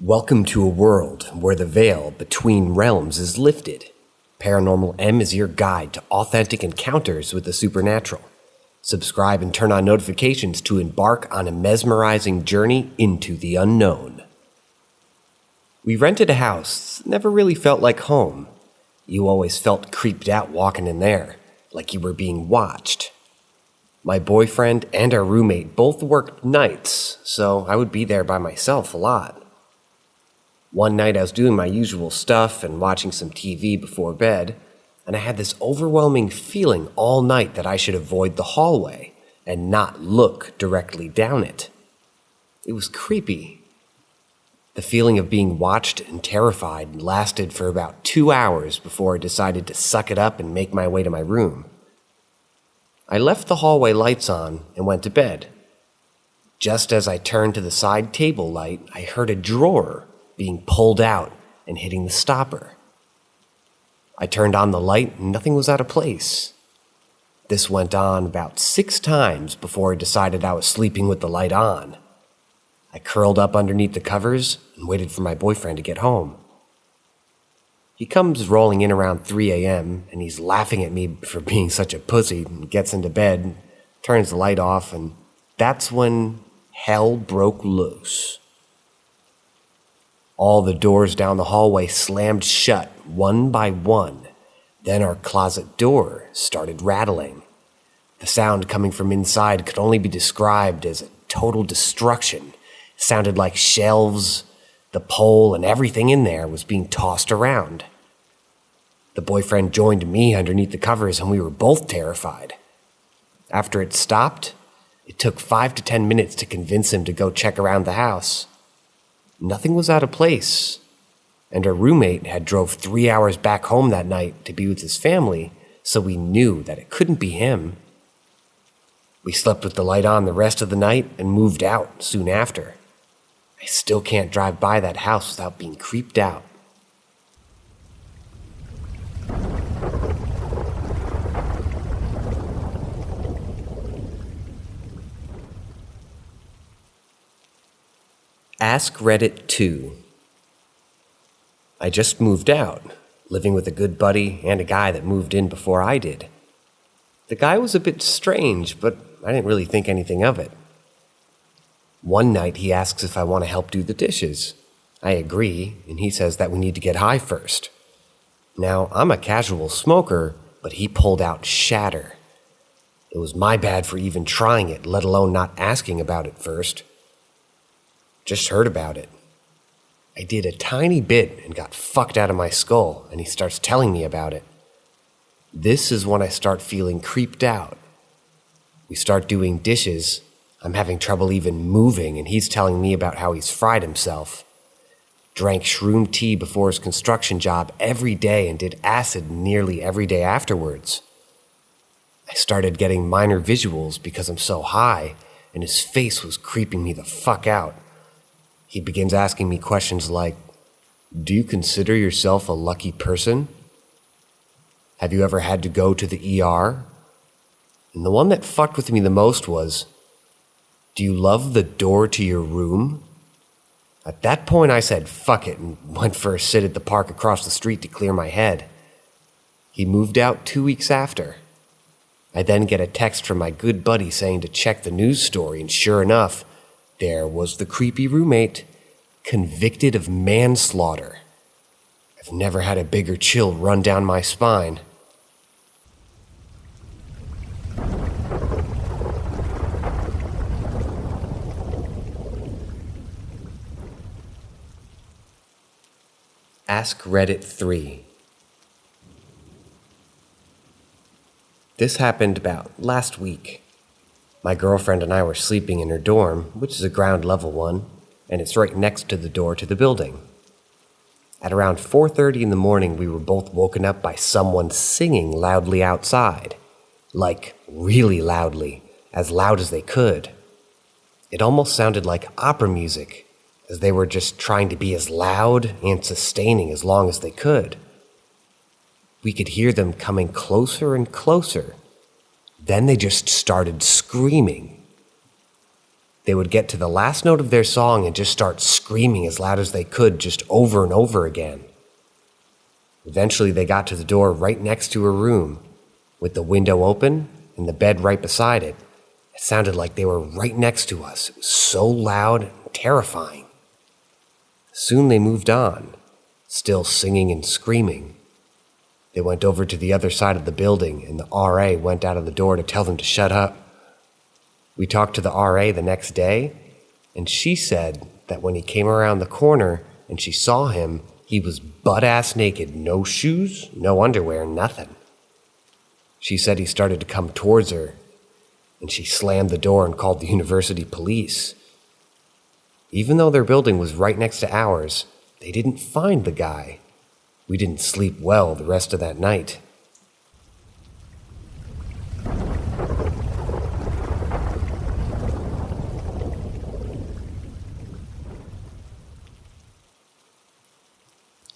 Welcome to a world where the veil between realms is lifted. Paranormal M is your guide to authentic encounters with the supernatural. Subscribe and turn on notifications to embark on a mesmerizing journey into the unknown. We rented a house that never really felt like home. You always felt creeped out walking in there, like you were being watched. My boyfriend and our roommate both worked nights, so I would be there by myself a lot. One night I was doing my usual stuff and watching some TV before bed, and I had this overwhelming feeling all night that I should avoid the hallway and not look directly down it. It was creepy. The feeling of being watched and terrified lasted for about 2 hours before I decided to suck it up and make my way to my room. I left the hallway lights on and went to bed. Just as I turned to the side table light, I heard a drawer being pulled out and hitting the stopper. I turned on the light and nothing was out of place. This went on about 6 times before I decided I was sleeping with the light on. I curled up underneath the covers and waited for my boyfriend to get home. He comes rolling in around 3 a.m. and he's laughing at me for being such a pussy and gets into bed, turns the light off, and that's when hell broke loose. All the doors down the hallway slammed shut one by one. Then our closet door started rattling. The sound coming from inside could only be described as a total destruction. It sounded like shelves, the pole, and everything in there was being tossed around. The boyfriend joined me underneath the covers and we were both terrified. After it stopped, it took 5 to 10 minutes to convince him to go check around the house. Nothing was out of place, and our roommate had drove 3 hours back home that night to be with his family, so we knew that it couldn't be him. We slept with the light on the rest of the night and moved out soon after. I still can't drive by that house without being creeped out. Ask Reddit 2. I just moved out, living with a good buddy and a guy that moved in before I did. The guy was a bit strange, but I didn't really think anything of it. One night he asks if I want to help do the dishes. I agree, and he says that we need to get high first. Now, I'm a casual smoker, but he pulled out shatter. It was my bad for even trying it, let alone not asking about it first. Just heard about it. I did a tiny bit and got fucked out of my skull, and he starts telling me about it. This is when I start feeling creeped out. We start doing dishes. I'm having trouble even moving, and he's telling me about how he's fried himself. Drank shroom tea before his construction job every day and did acid nearly every day afterwards. I started getting minor visuals because I'm so high, and his face was creeping me the fuck out. He begins asking me questions like, "Do you consider yourself a lucky person? Have you ever had to go to the ER? And the one that fucked with me the most was, "Do you love the door to your room?" At that point I said fuck it and went for a sit at the park across the street to clear my head. He moved out 2 weeks after. I then get a text from my good buddy saying to check the news story, and sure enough, there was the creepy roommate, convicted of manslaughter. I've never had a bigger chill run down my spine. Ask Reddit 3. This happened about last week. My girlfriend and I were sleeping in her dorm, which is a ground level one, and it's right next to the door to the building. At around 4:30 in the morning, we were both woken up by someone singing loudly outside. Like, really loudly, as loud as they could. It almost sounded like opera music, as they were just trying to be as loud and sustaining as long as they could. We could hear them coming closer and closer. Then they just started screaming. They would get to the last note of their song and just start screaming as loud as they could, just over and over again. Eventually, they got to the door right next to her room, with the window open and the bed right beside it. It sounded like they were right next to us. It was so loud and terrifying. Soon they moved on, still singing and screaming. They went over to the other side of the building, and the RA went out of the door to tell them to shut up. We talked to the RA the next day, and she said that when he came around the corner and she saw him, he was butt-ass naked, no shoes, no underwear, nothing. She said he started to come towards her, and she slammed the door and called the university police. Even though their building was right next to ours, they didn't find the guy. We didn't sleep well the rest of that night.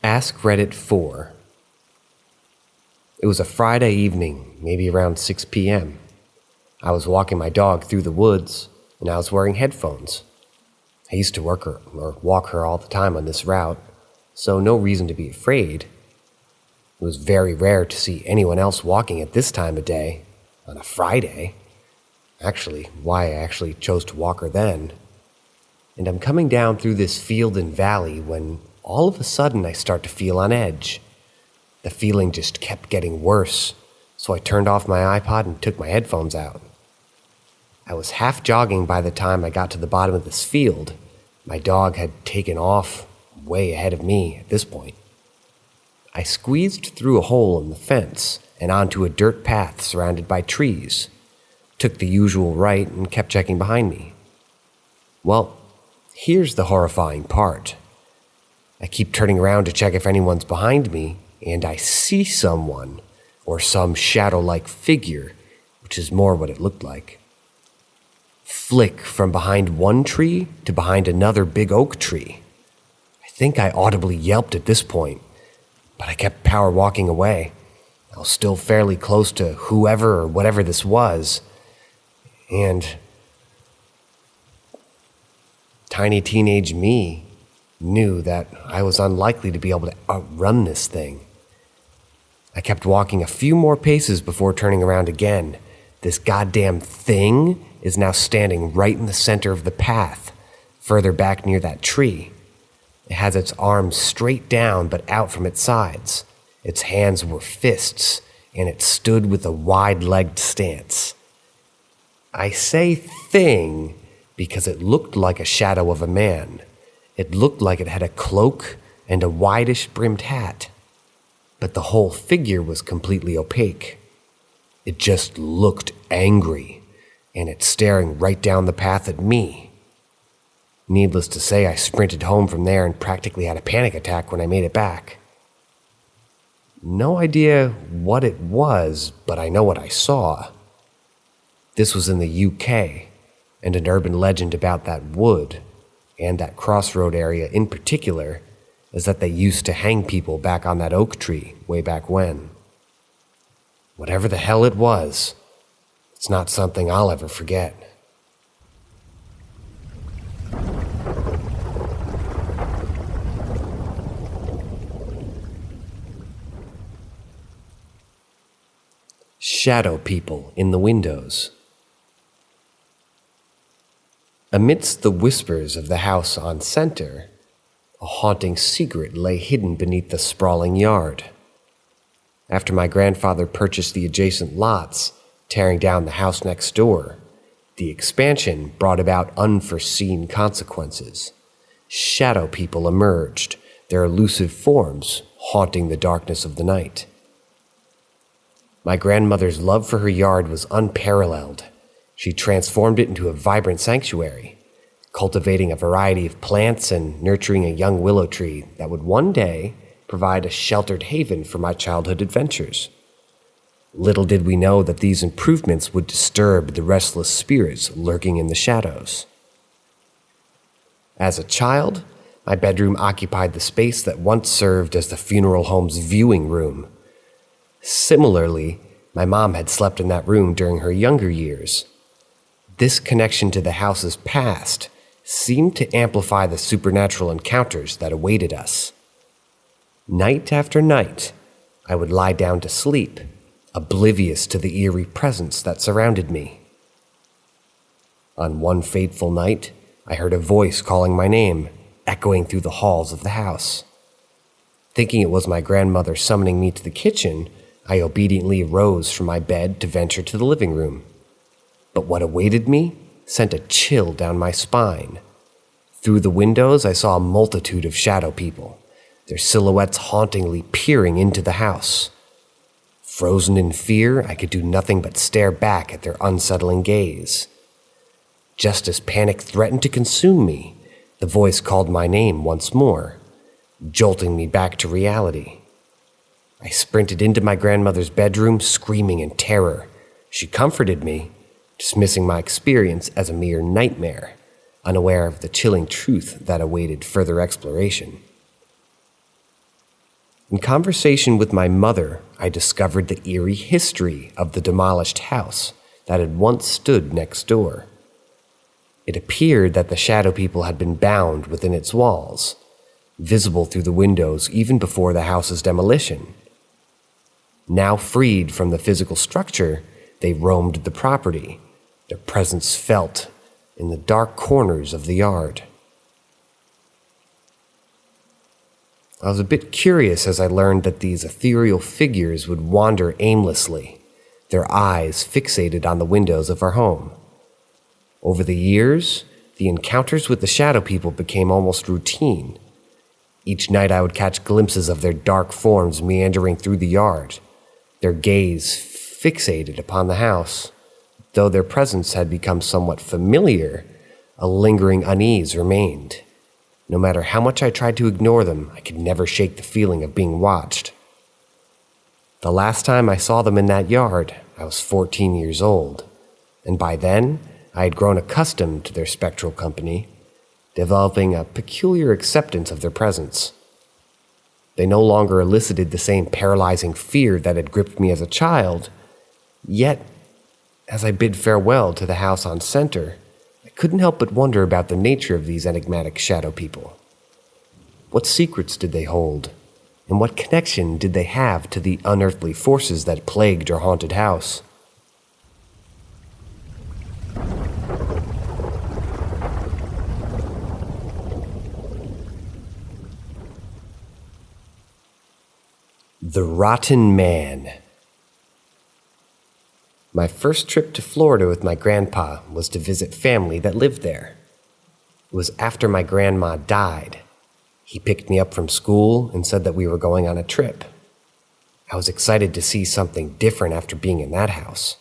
Ask Reddit 4. It was a Friday evening, maybe around 6 p.m. I was walking my dog through the woods, and I was wearing headphones. I used to walk her all the time on this route, so no reason to be afraid. It was very rare to see anyone else walking at this time of day, on a Friday. Actually, why I actually chose to walk her then. And I'm coming down through this field and valley when all of a sudden I start to feel on edge. The feeling just kept getting worse, so I turned off my iPod and took my headphones out. I was half jogging by the time I got to the bottom of this field. My dog had taken off way ahead of me at this point. I squeezed through a hole in the fence and onto a dirt path surrounded by trees, took the usual right and kept checking behind me. Well, here's the horrifying part. I keep turning around to check if anyone's behind me, and I see someone, or some shadow-like figure, which is more what it looked like, flick from behind one tree to behind another big oak tree. I think I audibly yelped at this point, but I kept power walking away. I was still fairly close to whoever or whatever this was, and tiny teenage me knew that I was unlikely to be able to outrun this thing. I kept walking a few more paces before turning around again. This goddamn thing is now standing right in the center of the path, further back near that tree. It has its arms straight down but out from its sides. Its hands were fists, and it stood with a wide-legged stance. I say thing because it looked like a shadow of a man. It looked like it had a cloak and a whitish-brimmed hat, but the whole figure was completely opaque. It just looked angry, and it's staring right down the path at me. Needless to say, I sprinted home from there and practically had a panic attack when I made it back. No idea what it was, but I know what I saw. This was in the UK, and an urban legend about that wood, and that crossroad area in particular, is that they used to hang people back on that oak tree way back when. Whatever the hell it was, it's not something I'll ever forget. Shadow people in the windows. Amidst the whispers of the house on Center, a haunting secret lay hidden beneath the sprawling yard. After my grandfather purchased the adjacent lots, tearing down the house next door, the expansion brought about unforeseen consequences. Shadow people emerged, their elusive forms haunting the darkness of the night. My grandmother's love for her yard was unparalleled. She transformed it into a vibrant sanctuary, cultivating a variety of plants and nurturing a young willow tree that would one day provide a sheltered haven for my childhood adventures. Little did we know that these improvements would disturb the restless spirits lurking in the shadows. As a child, my bedroom occupied the space that once served as the funeral home's viewing room. Similarly, my mom had slept in that room during her younger years. This connection to the house's past seemed to amplify the supernatural encounters that awaited us. Night after night, I would lie down to sleep, oblivious to the eerie presence that surrounded me. On one fateful night, I heard a voice calling my name, echoing through the halls of the house. Thinking it was my grandmother summoning me to the kitchen, I obediently rose from my bed to venture to the living room. But what awaited me sent a chill down my spine. Through the windows, I saw a multitude of shadow people, their silhouettes hauntingly peering into the house. Frozen in fear, I could do nothing but stare back at their unsettling gaze. Just as panic threatened to consume me, the voice called my name once more, jolting me back to reality. I sprinted into my grandmother's bedroom, screaming in terror. She comforted me, dismissing my experience as a mere nightmare, unaware of the chilling truth that awaited further exploration. In conversation with my mother, I discovered the eerie history of the demolished house that had once stood next door. It appeared that the shadow people had been bound within its walls, visible through the windows even before the house's demolition. Now freed from the physical structure, they roamed the property, their presence felt in the dark corners of the yard. I was a bit curious as I learned that these ethereal figures would wander aimlessly, their eyes fixated on the windows of our home. Over the years, the encounters with the shadow people became almost routine. Each night I would catch glimpses of their dark forms meandering through the yard, their gaze fixated upon the house. Though their presence had become somewhat familiar, a lingering unease remained. No matter how much I tried to ignore them, I could never shake the feeling of being watched. The last time I saw them in that yard, I was 14 years old, and by then, I had grown accustomed to their spectral company, developing a peculiar acceptance of their presence. They no longer elicited the same paralyzing fear that had gripped me as a child, yet, as I bid farewell to the house on Center, I couldn't help but wonder about the nature of these enigmatic shadow people. What secrets did they hold, and what connection did they have to the unearthly forces that plagued our haunted house? The Rotten Man. My first trip to Florida with my grandpa was to visit family that lived there. It was after my grandma died. He picked me up from school and said that we were going on a trip. I was excited to see something different after being in that house.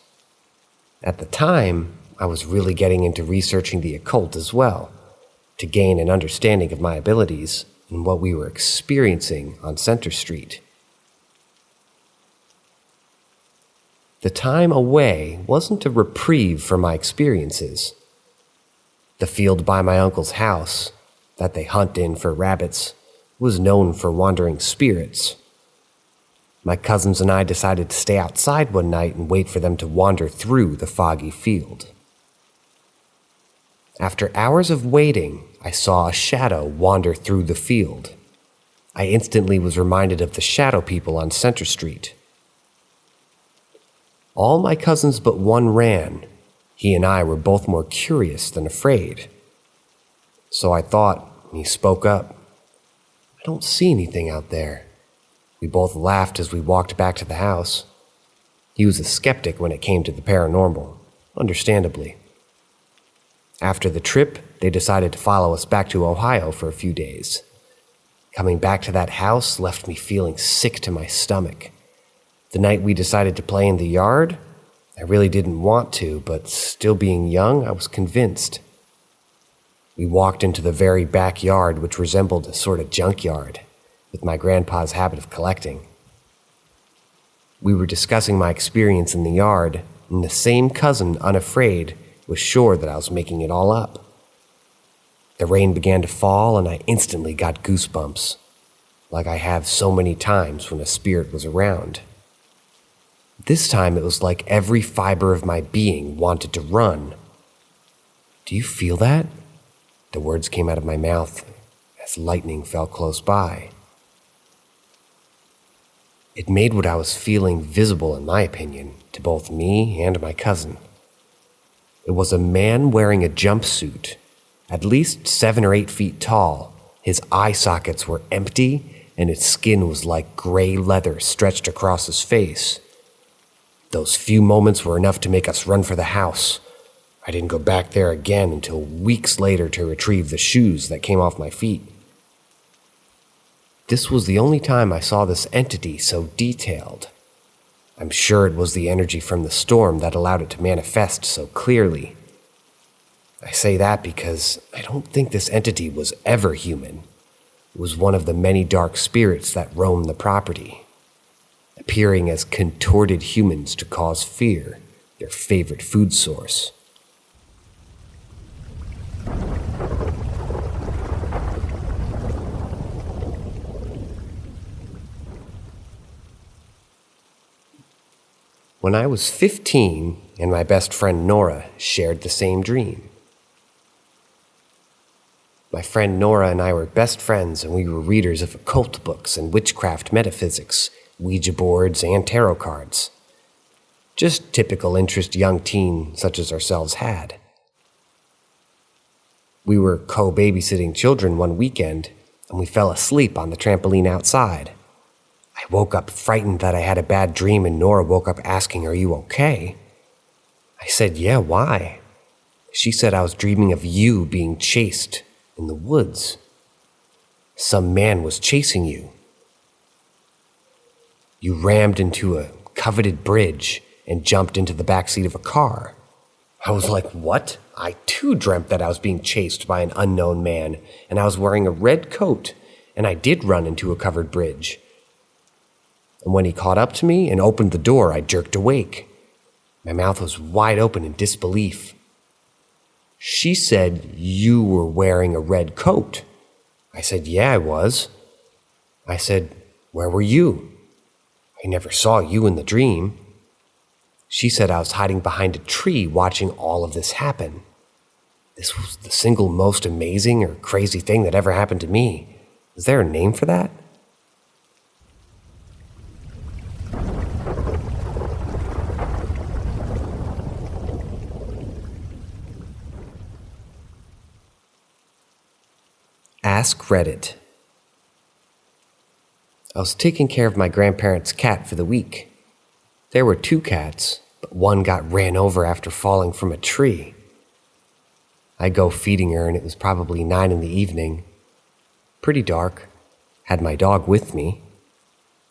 At the time, I was really getting into researching the occult as well, to gain an understanding of my abilities and what we were experiencing on Center Street. The time away wasn't a reprieve for my experiences. The field by my uncle's house, that they hunt in for rabbits, was known for wandering spirits. My cousins and I decided to stay outside one night and wait for them to wander through the foggy field. After hours of waiting, I saw a shadow wander through the field. I instantly was reminded of the shadow people on Center Street. All my cousins but one ran. He and I were both more curious than afraid. So I thought, he spoke up. "I don't see anything out there." We both laughed as we walked back to the house. He was a skeptic when it came to the paranormal, understandably. After the trip, they decided to follow us back to Ohio for a few days. Coming back to that house left me feeling sick to my stomach. The night we decided to play in the yard, I really didn't want to, but still being young, I was convinced. We walked into the very backyard, which resembled a sort of junkyard, with my grandpa's habit of collecting. We were discussing my experience in the yard, and the same cousin, unafraid, was sure that I was making it all up. The rain began to fall, and I instantly got goosebumps, like I have so many times when a spirit was around. This time it was like every fiber of my being wanted to run. Do you feel that? The words came out of my mouth as lightning fell close by. It made what I was feeling visible, in my opinion, to both me and my cousin. It was a man wearing a jumpsuit, at least 7 or 8 feet tall. His eye sockets were empty, and his skin was like gray leather stretched across his face. Those few moments were enough to make us run for the house. I didn't go back there again until weeks later to retrieve the shoes that came off my feet. This was the only time I saw this entity so detailed. I'm sure it was the energy from the storm that allowed it to manifest so clearly. I say that because I don't think this entity was ever human. It was one of the many dark spirits that roam the property, appearing as contorted humans to cause fear, their favorite food source. When I was 15 and my best friend Nora shared the same dream. My friend Nora and I were best friends, and we were readers of occult books and witchcraft metaphysics, Ouija boards, and tarot cards. Just typical interest young teen such as ourselves had. We were co-babysitting children one weekend, and we fell asleep on the trampoline outside. I woke up frightened that I had a bad dream, and Nora woke up asking, "Are you okay?" I said, "Yeah, why?" She said I was dreaming of you being chased in the woods. Some man was chasing you. You rammed into a coveted bridge and jumped into the backseat of a car. I was like, what? I too dreamt that I was being chased by an unknown man, and I was wearing a red coat, and I did run into a covered bridge. And when he caught up to me and opened the door, I jerked awake. My mouth was wide open in disbelief. She said, "You were wearing a red coat." I said, "Yeah, I was." I said, "Where were you? I never saw you in the dream." She said I was hiding behind a tree watching all of this happen. This was the single most amazing or crazy thing that ever happened to me. Is there a name for that? Ask Reddit. I was taking care of my grandparents' cat for the week. There were 2 cats, but one got ran over after falling from a tree. I go feeding her, and it was probably 9 in the evening. Pretty dark. Had my dog with me.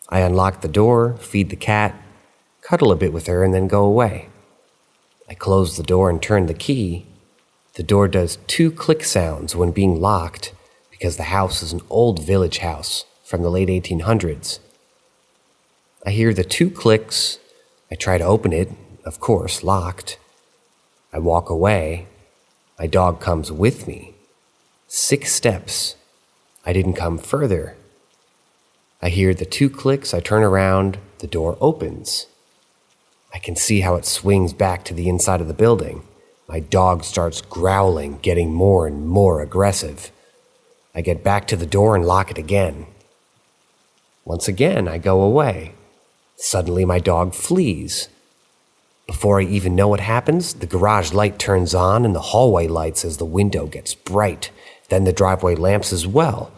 I unlock the door, feed the cat, cuddle a bit with her, and then go away. I close the door and turn the key. The door does 2 click sounds when being locked, because the house is an old village house from the late 1800s. I hear the 2 clicks. I try to open it, of course, locked. I walk away. My dog comes with me. 6 steps. I didn't come further. I hear the 2 clicks. I turn around. The door opens. I can see how it swings back to the inside of the building. My dog starts growling, getting more and more aggressive. I get back to the door and lock it again. Once again, I go away. Suddenly, my dog flees. Before I even know what happens, the garage light turns on and the hallway lights as the window gets bright, then the driveway lamps as well.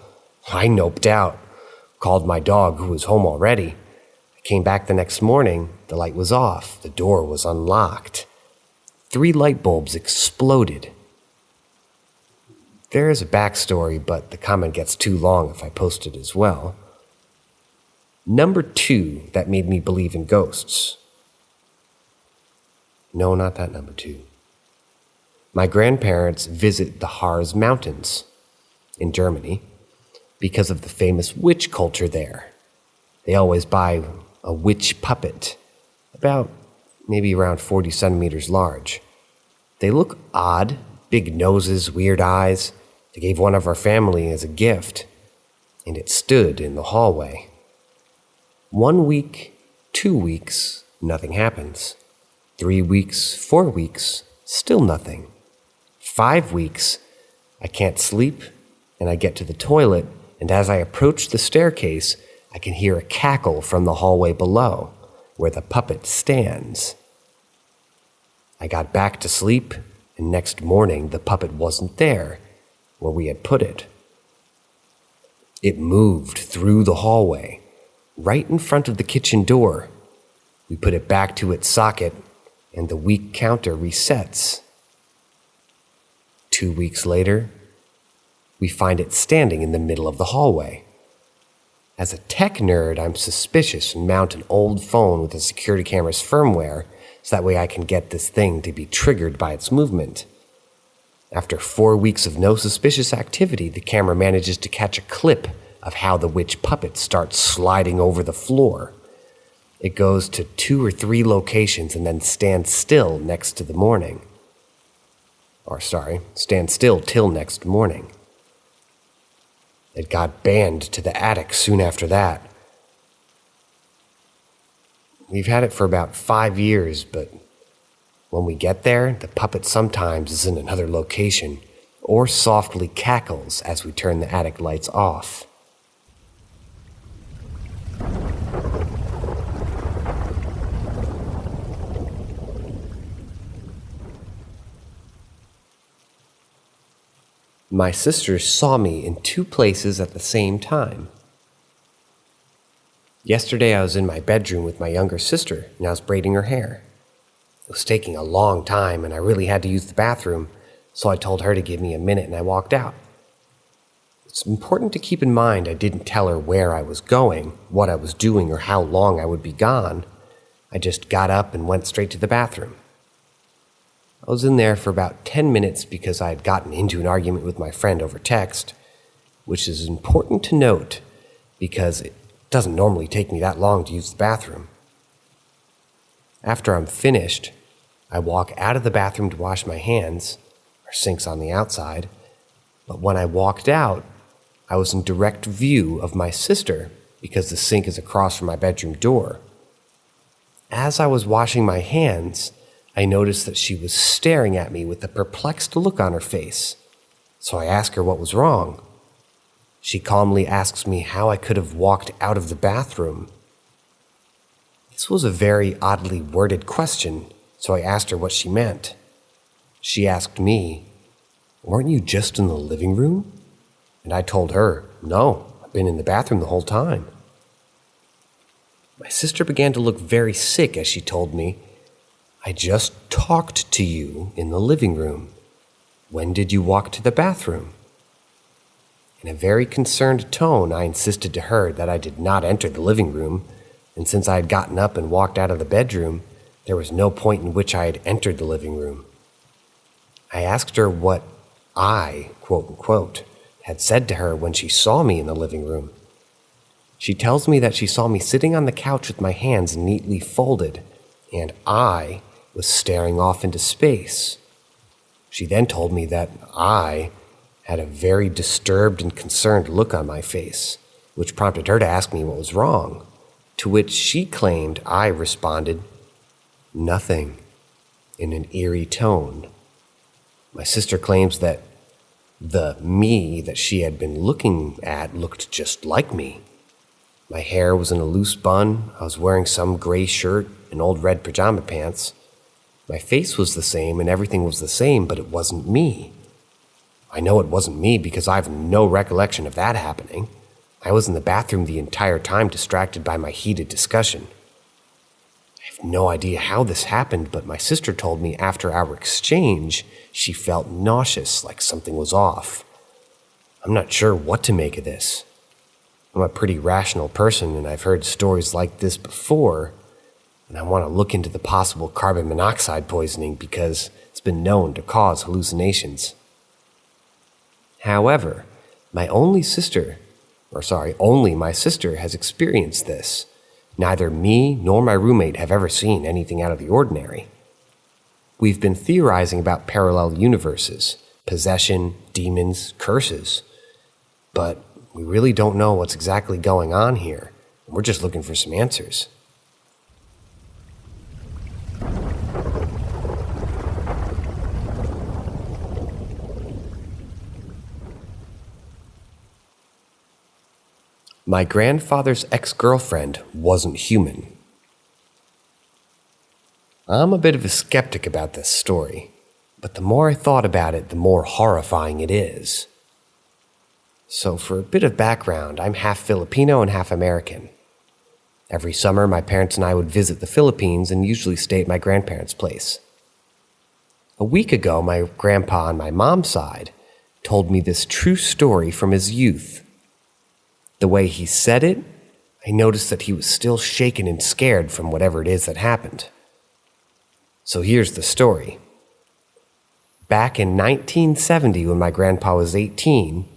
I noped out, called my dog, who was home already. I came back the next morning. The light was off. The door was unlocked. 3 light bulbs exploded. There is a backstory, but the comment gets too long if I post it as well. Number 2 that made me believe in ghosts. No, not that number 2. My grandparents visit the Harz Mountains in Germany because of the famous witch culture there. They always buy a witch puppet, about maybe around 40 centimeters large. They look odd, big noses, weird eyes. They gave one of our family as a gift, and it stood in the hallway. 1 week, 2 weeks, nothing happens. 3 weeks, 4 weeks, still nothing. 5 weeks, I can't sleep, and I get to the toilet, and as I approach the staircase, I can hear a cackle from the hallway below, where the puppet stands. I got back to sleep, and next morning the puppet wasn't there, where we had put it. It moved through the hallway, right in front of the kitchen door. We put it back to its socket, and the week counter resets. 2 weeks later, we find it standing in the middle of the hallway. As a tech nerd, I'm suspicious and mount an old phone with a security camera's firmware so that way I can get this thing to be triggered by its movement. After 4 weeks of no suspicious activity, the camera manages to catch a clip of how the witch puppet starts sliding over the floor. It goes to 2 or 3 locations and then stands still next to the morning. Stand still till next morning. It got banned to the attic soon after that. We've had it for about 5 years, but when we get there, the puppet sometimes is in another location or softly cackles as we turn the attic lights off. My sister saw me in 2 places at the same time. Yesterday I was in my bedroom with my younger sister and I was braiding her hair. It was taking a long time and I really had to use the bathroom, so I told her to give me a minute and I walked out. It's important to keep in mind I didn't tell her where I was going, what I was doing, or how long I would be gone. I just got up and went straight to the bathroom. I was in there for about 10 minutes because I had gotten into an argument with my friend over text, which is important to note because it doesn't normally take me that long to use the bathroom. After I'm finished, I walk out of the bathroom to wash my hands. Our sink's on the outside, but when I walked out, I was in direct view of my sister because the sink is across from my bedroom door. As I was washing my hands, I noticed that she was staring at me with a perplexed look on her face, so I asked her what was wrong. She calmly asks me how I could have walked out of the bathroom. This was a very oddly worded question, so I asked her what she meant. She asked me, "Weren't you just in the living room?" And I told her, "No, I've been in the bathroom the whole time." My sister began to look very sick as she told me, "I just talked to you in the living room. When did you walk to the bathroom?" In a very concerned tone, I insisted to her that I did not enter the living room, and since I had gotten up and walked out of the bedroom, there was no point in which I had entered the living room. I asked her what I, quote-unquote, had said to her when she saw me in the living room. She tells me that she saw me sitting on the couch with my hands neatly folded, and I was staring off into space. She then told me that I had a very disturbed and concerned look on my face, which prompted her to ask me what was wrong, to which she claimed I responded, "Nothing," in an eerie tone. My sister claims that the me that she had been looking at looked just like me. My hair was in a loose bun, I was wearing some gray shirt and old red pajama pants. My face was the same and everything was the same, but it wasn't me. I know it wasn't me because I have no recollection of that happening. I was in the bathroom the entire time, distracted by my heated discussion. I have no idea how this happened, but my sister told me after our exchange, she felt nauseous, like something was off. I'm not sure what to make of this. I'm a pretty rational person, and I've heard stories like this before, and I want to look into the possible carbon monoxide poisoning because it's been known to cause hallucinations. However, only my sister has experienced this. Neither me nor my roommate have ever seen anything out of the ordinary. We've been theorizing about parallel universes, possession, demons, curses, but we really don't know what's exactly going on here. We're just looking for some answers. My grandfather's ex-girlfriend wasn't human. I'm a bit of a skeptic about this story, but the more I thought about it, the more horrifying it is. So for a bit of background, I'm half Filipino and half American. Every summer, my parents and I would visit the Philippines and usually stay at my grandparents' place. A week ago, my grandpa on my mom's side told me this true story from his youth. The way he said it, I noticed that he was still shaken and scared from whatever it is that happened. So here's the story. Back in 1970, when my grandpa was 18,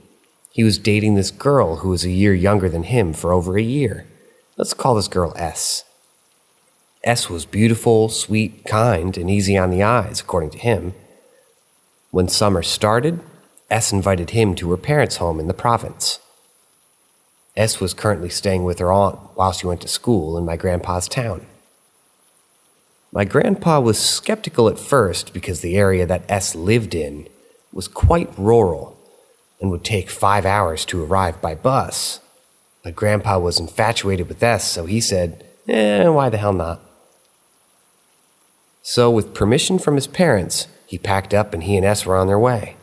he was dating this girl who was a year younger than him for over a year. Let's call this girl S. S was beautiful, sweet, kind, and easy on the eyes, according to him. When summer started, S invited him to her parents' home in the province. S was currently staying with her aunt while she went to school in my grandpa's town. My grandpa was skeptical at first because the area that S lived in was quite rural and would take 5 hours to arrive by bus. But Grandpa was infatuated with S, so he said, why the hell not? So with permission from his parents, he packed up and he and S were on their way.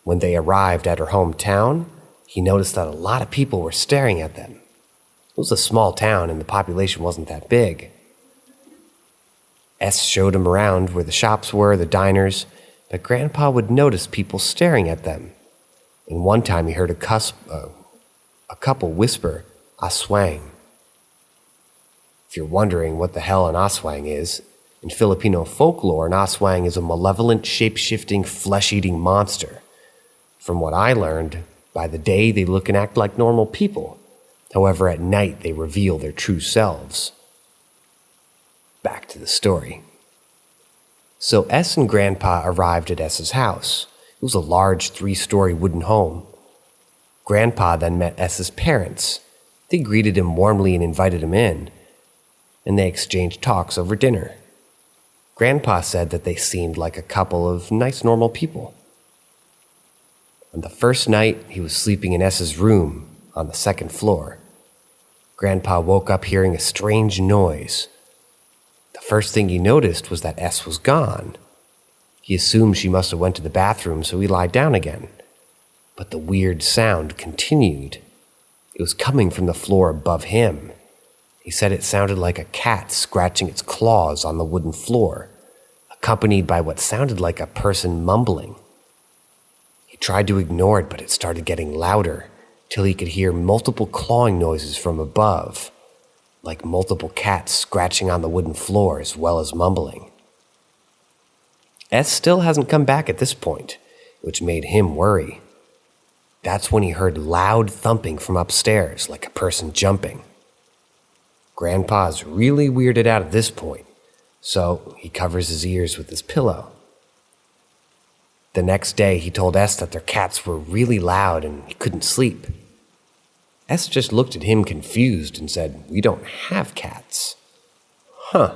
When they arrived at her hometown, he noticed that a lot of people were staring at them. It was a small town and the population wasn't that big. S showed him around where the shops were, the diners, but Grandpa would notice people staring at them. And one time he heard a couple whisper, "aswang." If you're wondering what the hell an aswang is, in Filipino folklore, an aswang is a malevolent, shape-shifting, flesh-eating monster. From what I learned, by the day they look and act like normal people. However, at night they reveal their true selves. Back to the story. So S and Grandpa arrived at S's house. It was a large 3-story wooden home. Grandpa then met S's parents. They greeted him warmly and invited him in, and they exchanged talks over dinner. Grandpa said that they seemed like a couple of nice, normal people. On the first night, he was sleeping in S's room on the 2nd floor. Grandpa woke up hearing a strange noise. The first thing he noticed was that S was gone. He assumed she must have went to the bathroom, so he lied down again. But the weird sound continued. It was coming from the floor above him. He said it sounded like a cat scratching its claws on the wooden floor, accompanied by what sounded like a person mumbling. He tried to ignore it, but it started getting louder, till he could hear multiple clawing noises from above, like multiple cats scratching on the wooden floor as well as mumbling. S still hasn't come back at this point, which made him worry. That's when he heard loud thumping from upstairs, like a person jumping. Grandpa's really weirded out at this point, so he covers his ears with his pillow. The next day, he told S that their cats were really loud and he couldn't sleep. S just looked at him confused and said, "We don't have cats." "Huh,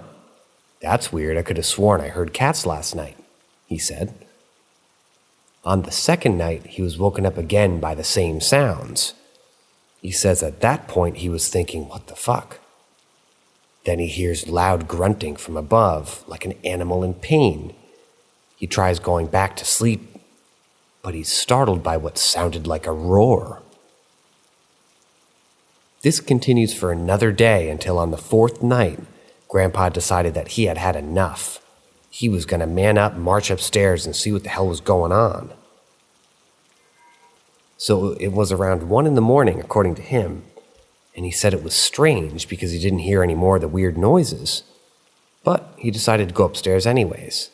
that's weird. I could have sworn I heard cats last night," he said. On the 2nd night, he was woken up again by the same sounds. He says at that point he was thinking, what the fuck? Then he hears loud grunting from above, like an animal in pain. He tries going back to sleep, but he's startled by what sounded like a roar. This continues for another day until on the 4th night, Grandpa decided that he had had enough. He was going to man up, march upstairs, and see what the hell was going on. So it was around 1 a.m, according to him, and he said it was strange because he didn't hear any more of the weird noises. But he decided to go upstairs anyways.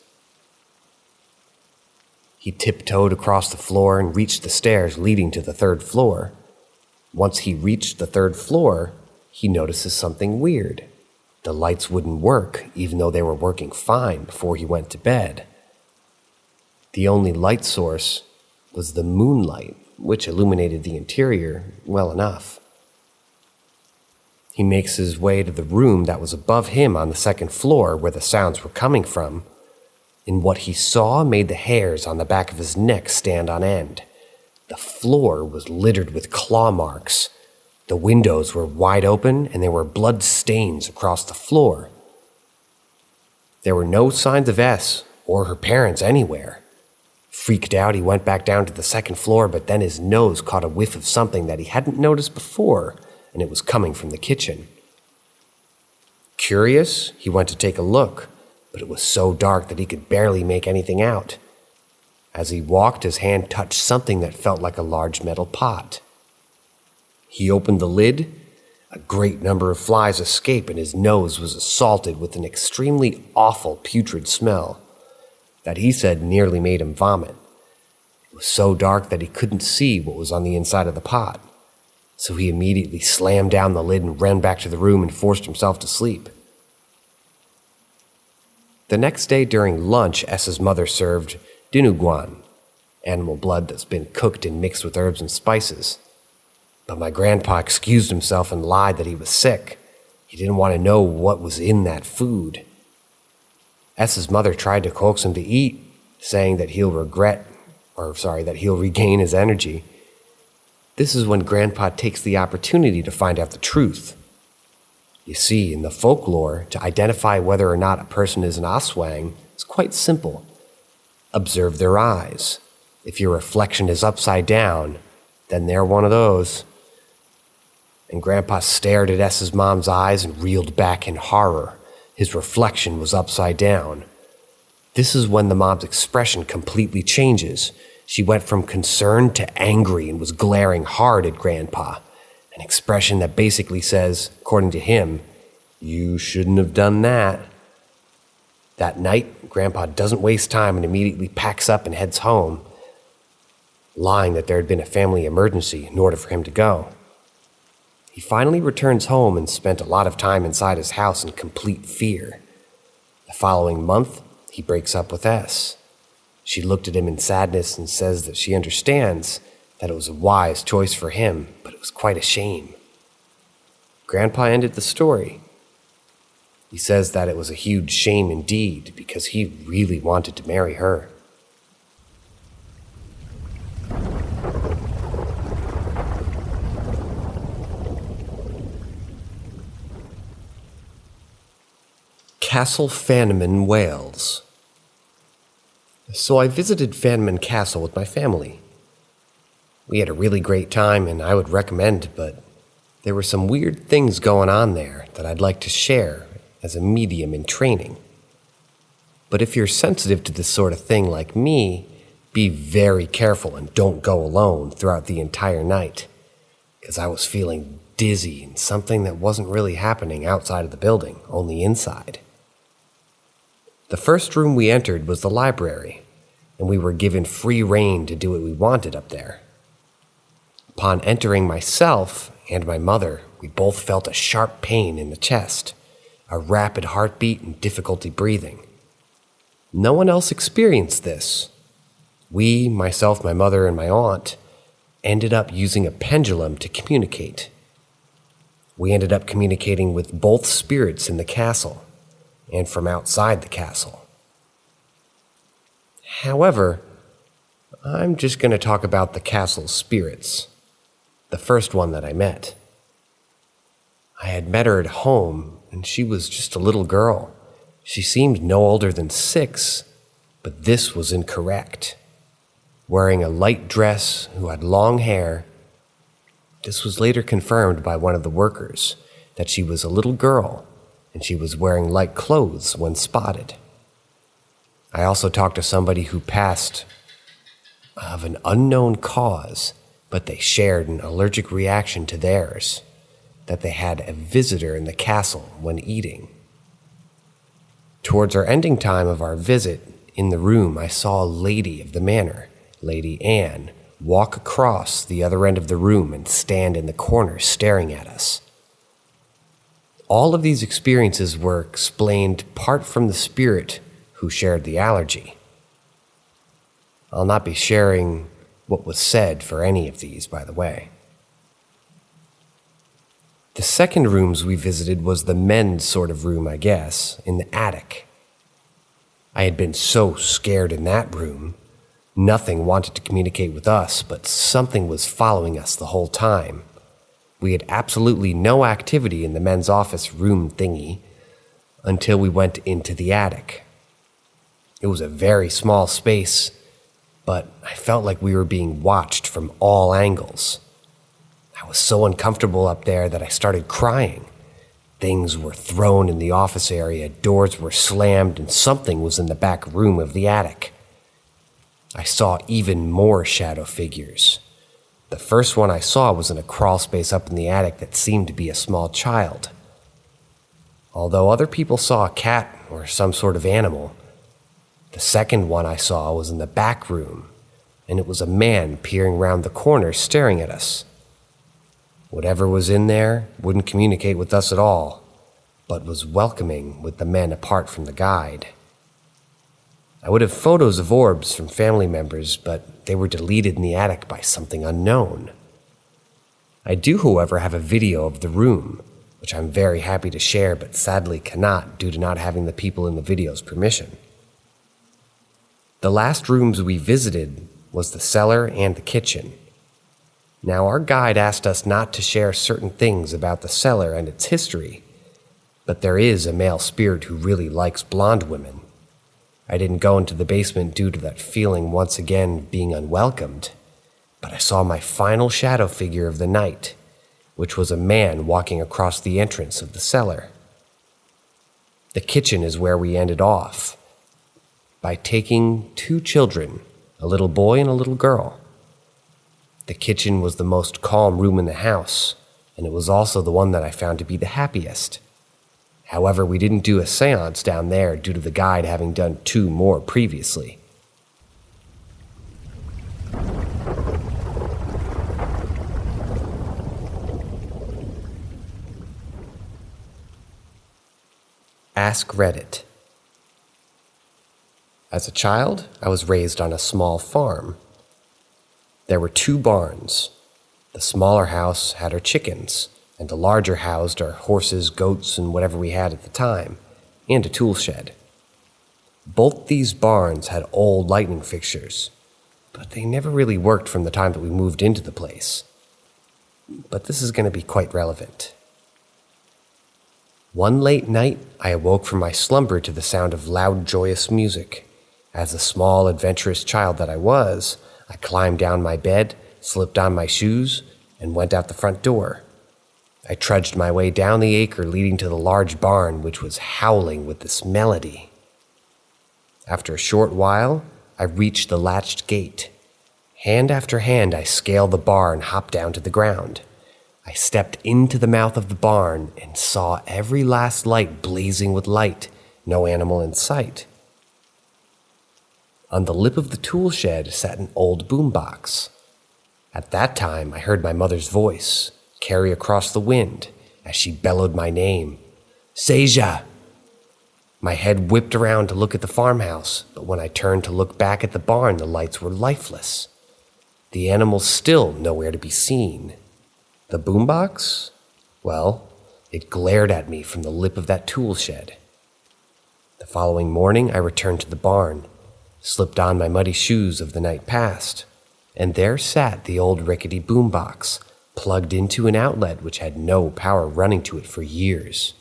He tiptoed across the floor and reached the stairs leading to the 3rd floor. Once he reached the 3rd floor, he notices something weird. The lights wouldn't work, even though they were working fine before he went to bed. The only light source was the moonlight, which illuminated the interior well enough. He makes his way to the room that was above him on the 2nd floor where the sounds were coming from, and what he saw made the hairs on the back of his neck stand on end. The floor was littered with claw marks, The windows were wide open and there were blood stains across the floor. There were no signs of S or her parents anywhere. Freaked out, he went back down to the second floor, but then his nose caught a whiff of something that he hadn't noticed before, and it was coming from the kitchen. Curious, he went to take a look, but it was so dark that he could barely make anything out. As he walked, his hand touched something that felt like a large metal pot. He opened the lid. A great number of flies escaped, and his nose was assaulted with an extremely awful putrid smell that he said nearly made him vomit. It was so dark that he couldn't see what was on the inside of the pot, so he immediately slammed down the lid and ran back to the room and forced himself to sleep. The next day during lunch, S's mother served dinuguan, animal blood that's been cooked and mixed with herbs and spices. But my grandpa excused himself and lied that he was sick. He didn't want to know what was in that food. S's mother tried to coax him to eat, saying that he'll regain his energy. This is when Grandpa takes the opportunity to find out the truth. You see, in the folklore, to identify whether or not a person is an aswang is quite simple. Observe their eyes. If your reflection is upside down, then they're one of those. And Grandpa stared at S's mom's eyes and reeled back in horror. His reflection was upside down. This is when the mom's expression completely changes. She went from concerned to angry and was glaring hard at Grandpa, an expression that basically says, according to him, "You shouldn't have done that." That night, Grandpa doesn't waste time and immediately packs up and heads home, lying that there had been a family emergency in order for him to go. He finally returns home and spent a lot of time inside his house in complete fear. The following month, he breaks up with S. She looked at him in sadness and says that she understands that it was a wise choice for him, but it was quite a shame. Grandpa ended the story. He says that it was a huge shame indeed because he really wanted to marry her. Castle Fanneman, Wales. So I visited Fanneman Castle with my family. We had a really great time and I would recommend, but there were some weird things going on there that I'd like to share as a medium in training. But if you're sensitive to this sort of thing like me, be very careful and don't go alone throughout the entire night, because I was feeling dizzy and something that wasn't really happening outside of the building, only inside. The first room we entered was the library, and we were given free rein to do what we wanted up there. Upon entering, myself and my mother, we both felt a sharp pain in the chest, a rapid heartbeat, and difficulty breathing. No one else experienced this. We, myself, my mother, and my aunt, ended up using a pendulum to communicate. We ended up communicating with both spirits in the castle and from outside the castle. However, I'm just going to talk about the castle's spirits, the first one that I met. I had met her at home, and she was just a little girl. She seemed no older than 6, but this was incorrect. Wearing a light dress, who had long hair. This was later confirmed by one of the workers, that she was a little girl, and she was wearing light clothes when spotted. I also talked to somebody who passed of an unknown cause, but they shared an allergic reaction to theirs, that they had a visitor in the castle when eating. Towards our ending time of our visit, in the room I saw a lady of the manor, Lady Anne, walk across the other end of the room and stand in the corner staring at us. All of these experiences were explained part from the spirit who shared the allergy. I'll not be sharing what was said for any of these, by the way. The second rooms we visited was the men's sort of room, I guess, in the attic. I had been so scared in that room. Nothing wanted to communicate with us, but something was following us the whole time. We had absolutely no activity in the men's office room thingy until we went into the attic. It was a very small space, but I felt like we were being watched from all angles. I was so uncomfortable up there that I started crying. Things were thrown in the office area, doors were slammed, and something was in the back room of the attic. I saw even more shadow figures. The first one I saw was in a crawl space up in the attic that seemed to be a small child. Although other people saw a cat or some sort of animal, the second one I saw was in the back room, and it was a man peering round the corner staring at us. Whatever was in there wouldn't communicate with us at all, but was welcoming with the men apart from the guide. I would have photos of orbs from family members, but they were deleted in the attic by something unknown. I do, however, have a video of the room, which I'm very happy to share, but sadly cannot due to not having the people in the video's permission. The last rooms we visited was the cellar and the kitchen. Now, our guide asked us not to share certain things about the cellar and its history, but there is a male spirit who really likes blonde women. I didn't go into the basement due to that feeling once again being unwelcomed, but I saw my final shadow figure of the night, which was a man walking across the entrance of the cellar. The kitchen is where we ended off, by taking 2 children, a little boy and a little girl. The kitchen was the most calm room in the house, and it was also the one that I found to be the happiest. However, we didn't do a seance down there due to the guide having done 2 more previously. Ask Reddit. As a child, I was raised on a small farm. There were 2 barns. The smaller house had our chickens, and the larger housed our horses, goats, and whatever we had at the time, and a tool shed. Both these barns had old lighting fixtures, but they never really worked from the time that we moved into the place. But this is going to be quite relevant. One late night, I awoke from my slumber to the sound of loud, joyous music. As a small, adventurous child that I was, I climbed down my bed, slipped on my shoes, and went out the front door. I trudged my way down the acre leading to the large barn, which was howling with this melody. After a short while, I reached the latched gate. Hand after hand, I scaled the bar and hopped down to the ground. I stepped into the mouth of the barn and saw every last light blazing with light, no animal in sight. On the lip of the tool shed sat an old boombox. At that time, I heard my mother's voice carry across the wind as she bellowed my name, Cezaj. My head whipped around to look at the farmhouse, but when I turned to look back at the barn, the lights were lifeless. The animals still nowhere to be seen. The boombox? Well, it glared at me from the lip of that tool shed. The following morning, I returned to the barn, slipped on my muddy shoes of the night past, and there sat the old rickety boombox, plugged into an outlet which had no power running to it for years.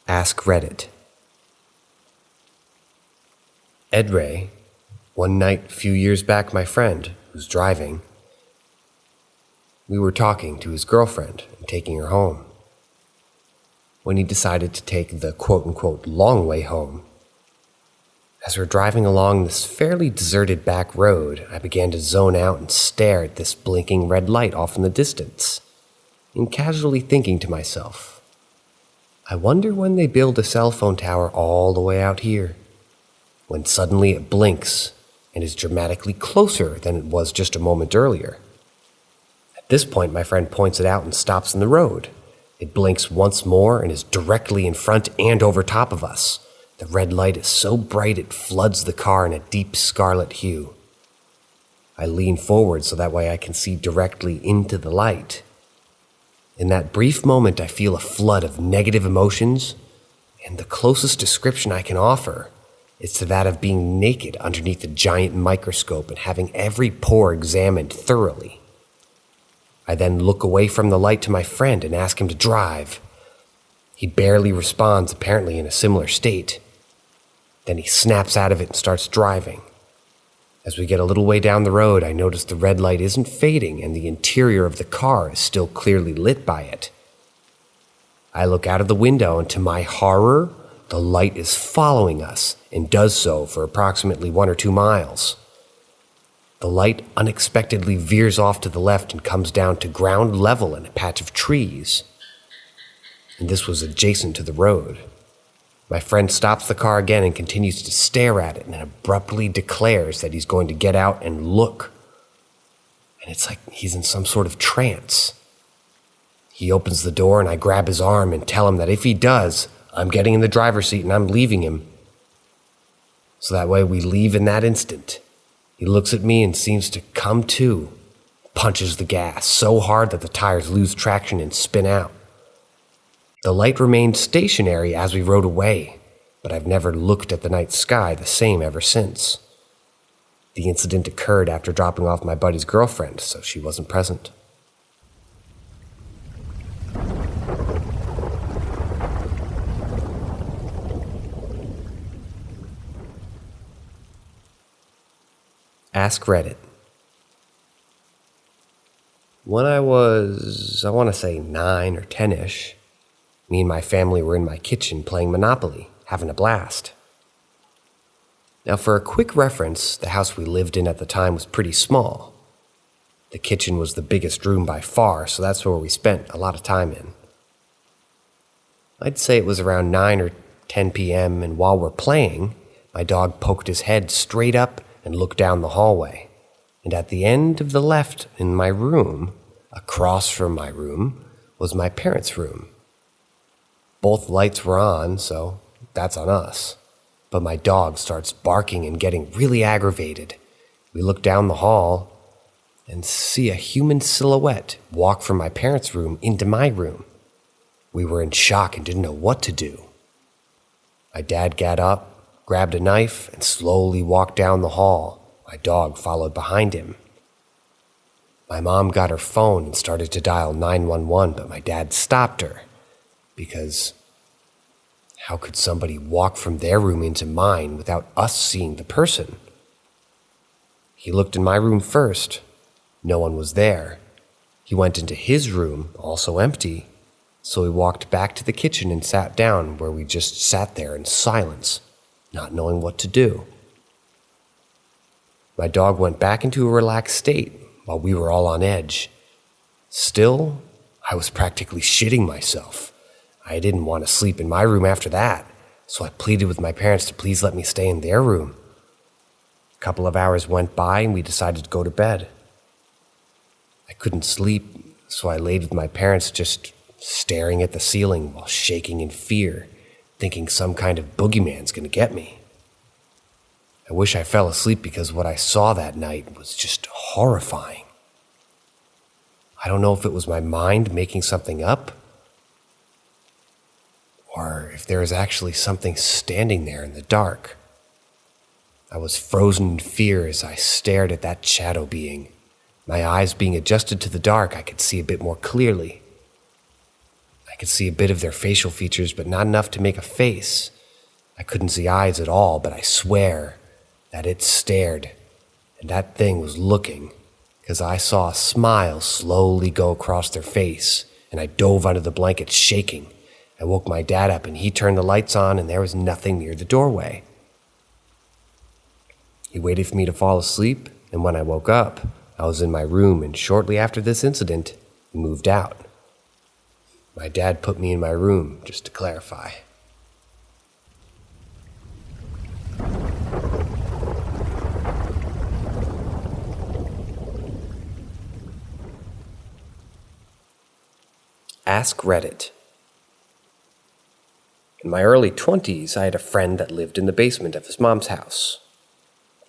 Ask Reddit. Ed Ray, one night a few years back, my friend, was driving. We were talking to his girlfriend and taking her home. When he decided to take the quote-unquote long way home. As we're driving along this fairly deserted back road, I began to zone out and stare at this blinking red light off in the distance, and casually thinking to myself, I wonder when they build a cell phone tower all the way out here, when suddenly it blinks and is dramatically closer than it was just a moment earlier. At this point, my friend points it out and stops in the road. It blinks once more and is directly in front and over top of us. The red light is so bright it floods the car in a deep scarlet hue. I lean forward so that way I can see directly into the light. In that brief moment, I feel a flood of negative emotions, and the closest description I can offer is to that of being naked underneath a giant microscope and having every pore examined thoroughly. I then look away from the light to my friend and ask him to drive. He barely responds, apparently in a similar state. Then he snaps out of it and starts driving. As we get a little way down the road, I notice the red light isn't fading and the interior of the car is still clearly lit by it. I look out of the window and to my horror, the light is following us and does so for approximately 1 or 2 miles. The light unexpectedly veers off to the left and comes down to ground level in a patch of trees. And this was adjacent to the road. My friend stops the car again and continues to stare at it and abruptly declares that he's going to get out and look. And it's like he's in some sort of trance. He opens the door and I grab his arm and tell him that if he does, I'm getting in the driver's seat and I'm leaving him. So that way we leave in that instant. He looks at me and seems to come to, punches the gas so hard that the tires lose traction and spin out. The light remained stationary as we rode away, but I've never looked at the night sky the same ever since. The incident occurred after dropping off my buddy's girlfriend, so she wasn't present. Ask Reddit. When I was, 9 or 10-ish, me and my family were in my kitchen playing Monopoly, having a blast. Now, for a quick reference, the house we lived in at the time was pretty small. The kitchen was the biggest room by far, so that's where we spent a lot of time in. I'd say it was around 9 or 10 p.m., and while we're playing, my dog poked his head straight up and looked down the hallway. And at the end of the left in my room, across from my room, was my parents' room. Both lights were on, so that's on us. But my dog starts barking and getting really aggravated. We look down the hall and see a human silhouette walk from my parents' room into my room. We were in shock and didn't know what to do. My dad got up, grabbed a knife, and slowly walked down the hall. My dog followed behind him. My mom got her phone and started to dial 911, but my dad stopped her. Because how could somebody walk from their room into mine without us seeing the person? He looked in my room first. No one was there. He went into his room, also empty, so we walked back to the kitchen and sat down where we just sat there in silence, not knowing what to do. My dog went back into a relaxed state while we were all on edge. Still, I was practically shitting myself. I didn't want to sleep in my room after that, so I pleaded with my parents to please let me stay in their room. A couple of hours went by and we decided to go to bed. I couldn't sleep, so I laid with my parents just staring at the ceiling while shaking in fear, thinking some kind of boogeyman's gonna get me. I wish I fell asleep because what I saw that night was just horrifying. I don't know if it was my mind making something up, or if there was actually something standing there in the dark. I was frozen in fear as I stared at that shadow being. My eyes being adjusted to the dark, I could see a bit more clearly. I could see a bit of their facial features, but not enough to make a face. I couldn't see eyes at all, but I swear that it stared, and that thing was looking, because I saw a smile slowly go across their face, and I dove under the blanket shaking. I woke my dad up, and he turned the lights on, and there was nothing near the doorway. He waited for me to fall asleep, and when I woke up, I was in my room, and shortly after this incident, we moved out. My dad put me in my room, just to clarify. Ask Reddit. In my early 20s, I had a friend that lived in the basement of his mom's house.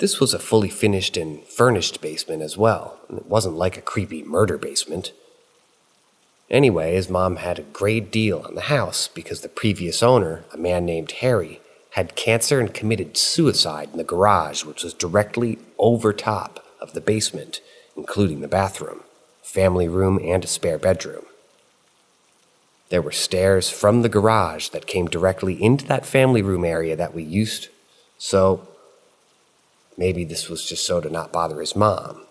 This was a fully finished and furnished basement as well, and it wasn't like a creepy murder basement. Anyway, his mom had a great deal on the house because the previous owner, a man named Harry, had cancer and committed suicide in the garage, which was directly over top of the basement, including the bathroom, family room, and a spare bedroom. There were stairs from the garage that came directly into that family room area that we used, so maybe this was just so to not bother his mom.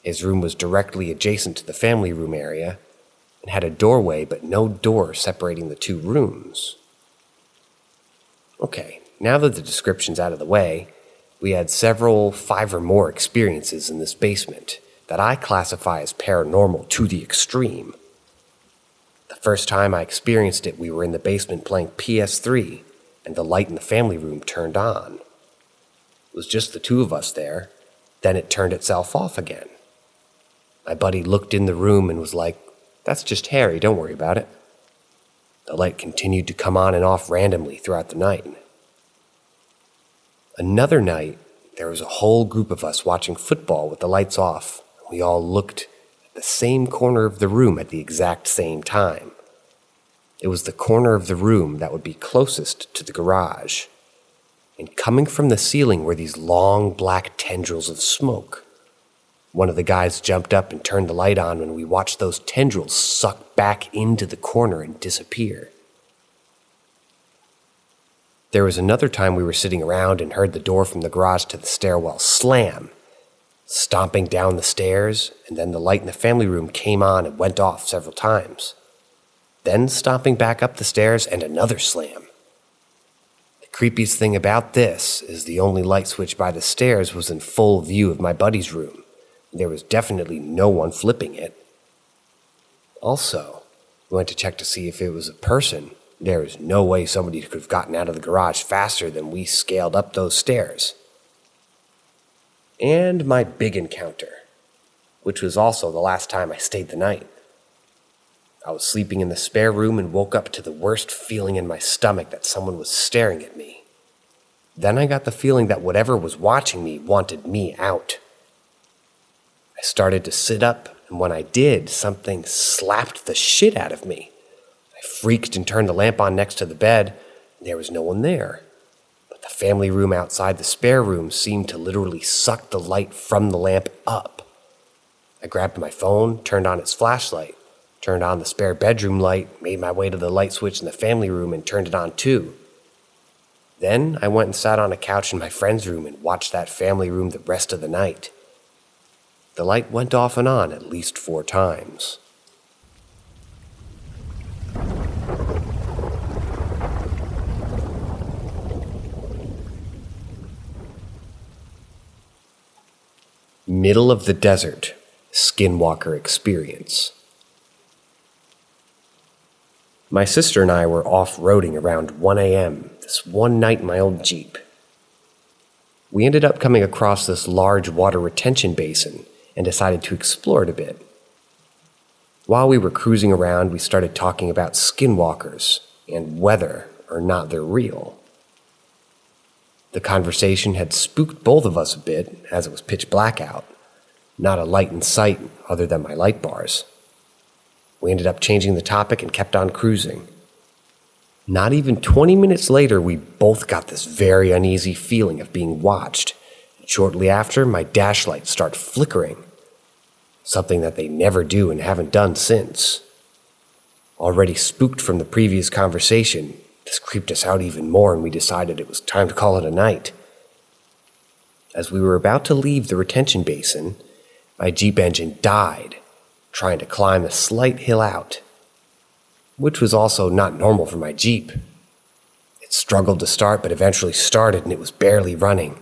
His room was directly adjacent to the family room area and had a doorway but no door separating the two rooms. Okay, now that the description's out of the way, we had several 5 or more experiences in this basement that I classify as paranormal to the extreme. The first time I experienced it, we were in the basement playing PS3, and the light in the family room turned on. It was just the two of us there, then it turned itself off again. My buddy looked in the room and was like, "That's just Harry, don't worry about it." The light continued to come on and off randomly throughout the night. Another night, there was a whole group of us watching football with the lights off. We all looked at the same corner of the room at the exact same time. It was the corner of the room that would be closest to the garage. And coming from the ceiling were these long black tendrils of smoke. One of the guys jumped up and turned the light on when we watched those tendrils suck back into the corner and disappear. There was another time we were sitting around and heard the door from the garage to the stairwell slam, stomping down the stairs, and then the light in the family room came on and went off several times. Then stomping back up the stairs and another slam. The creepiest thing about this is the only light switch by the stairs was in full view of my buddy's room. There was definitely no one flipping it. Also, we went to check to see if it was a person. There is no way somebody could have gotten out of the garage faster than we scaled up those stairs. And my big encounter, which was also the last time I stayed the night. I was sleeping in the spare room and woke up to the worst feeling in my stomach that someone was staring at me. Then I got the feeling that whatever was watching me wanted me out. I started to sit up, and when I did, something slapped the shit out of me. I freaked and turned the lamp on next to the bed, and there was no one there. But the family room outside the spare room seemed to literally suck the light from the lamp up. I grabbed my phone, turned on its flashlight, turned on the spare bedroom light, made my way to the light switch in the family room and turned it on too. Then I went and sat on a couch in my friend's room and watched that family room the rest of the night. The light went off and on at least 4 times. Middle of the desert, skinwalker experience. My sister and I were off-roading around 1 a.m. this one night in my old Jeep. We ended up coming across this large water retention basin and decided to explore it a bit. While we were cruising around, we started talking about skinwalkers and whether or not they're real. The conversation had spooked both of us a bit, as it was pitch black out. Not a light in sight other than my light bars. We ended up changing the topic and kept on cruising. Not even 20 minutes later, we both got this very uneasy feeling of being watched. And shortly after, my dash lights start flickering. Something that they never do and haven't done since. Already spooked from the previous conversation, this creeped us out even more and we decided it was time to call it a night. As we were about to leave the retention basin, my Jeep engine died, trying to climb a slight hill out, which was also not normal for my Jeep. It struggled to start but eventually started and it was barely running.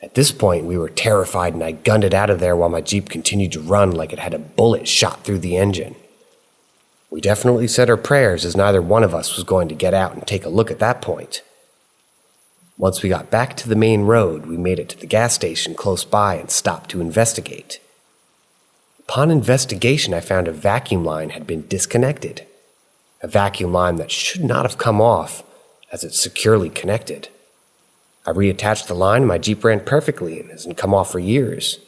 At this point, we were terrified and I gunned it out of there while my Jeep continued to run like it had a bullet shot through the engine. We definitely said our prayers as neither one of us was going to get out and take a look at that point. Once we got back to the main road, we made it to the gas station close by and stopped to investigate. Upon investigation, I found a vacuum line had been disconnected. A vacuum line that should not have come off, as it's securely connected. I reattached the line and my Jeep ran perfectly and hasn't come off for years.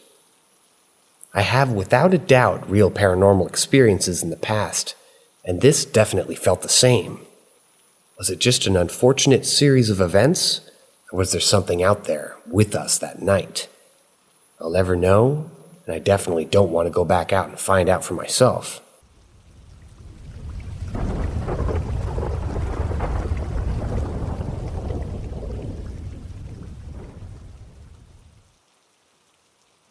I have without a doubt real paranormal experiences in the past, and this definitely felt the same. Was it just an unfortunate series of events, or was there something out there with us that night? I'll never know, and I definitely don't want to go back out and find out for myself.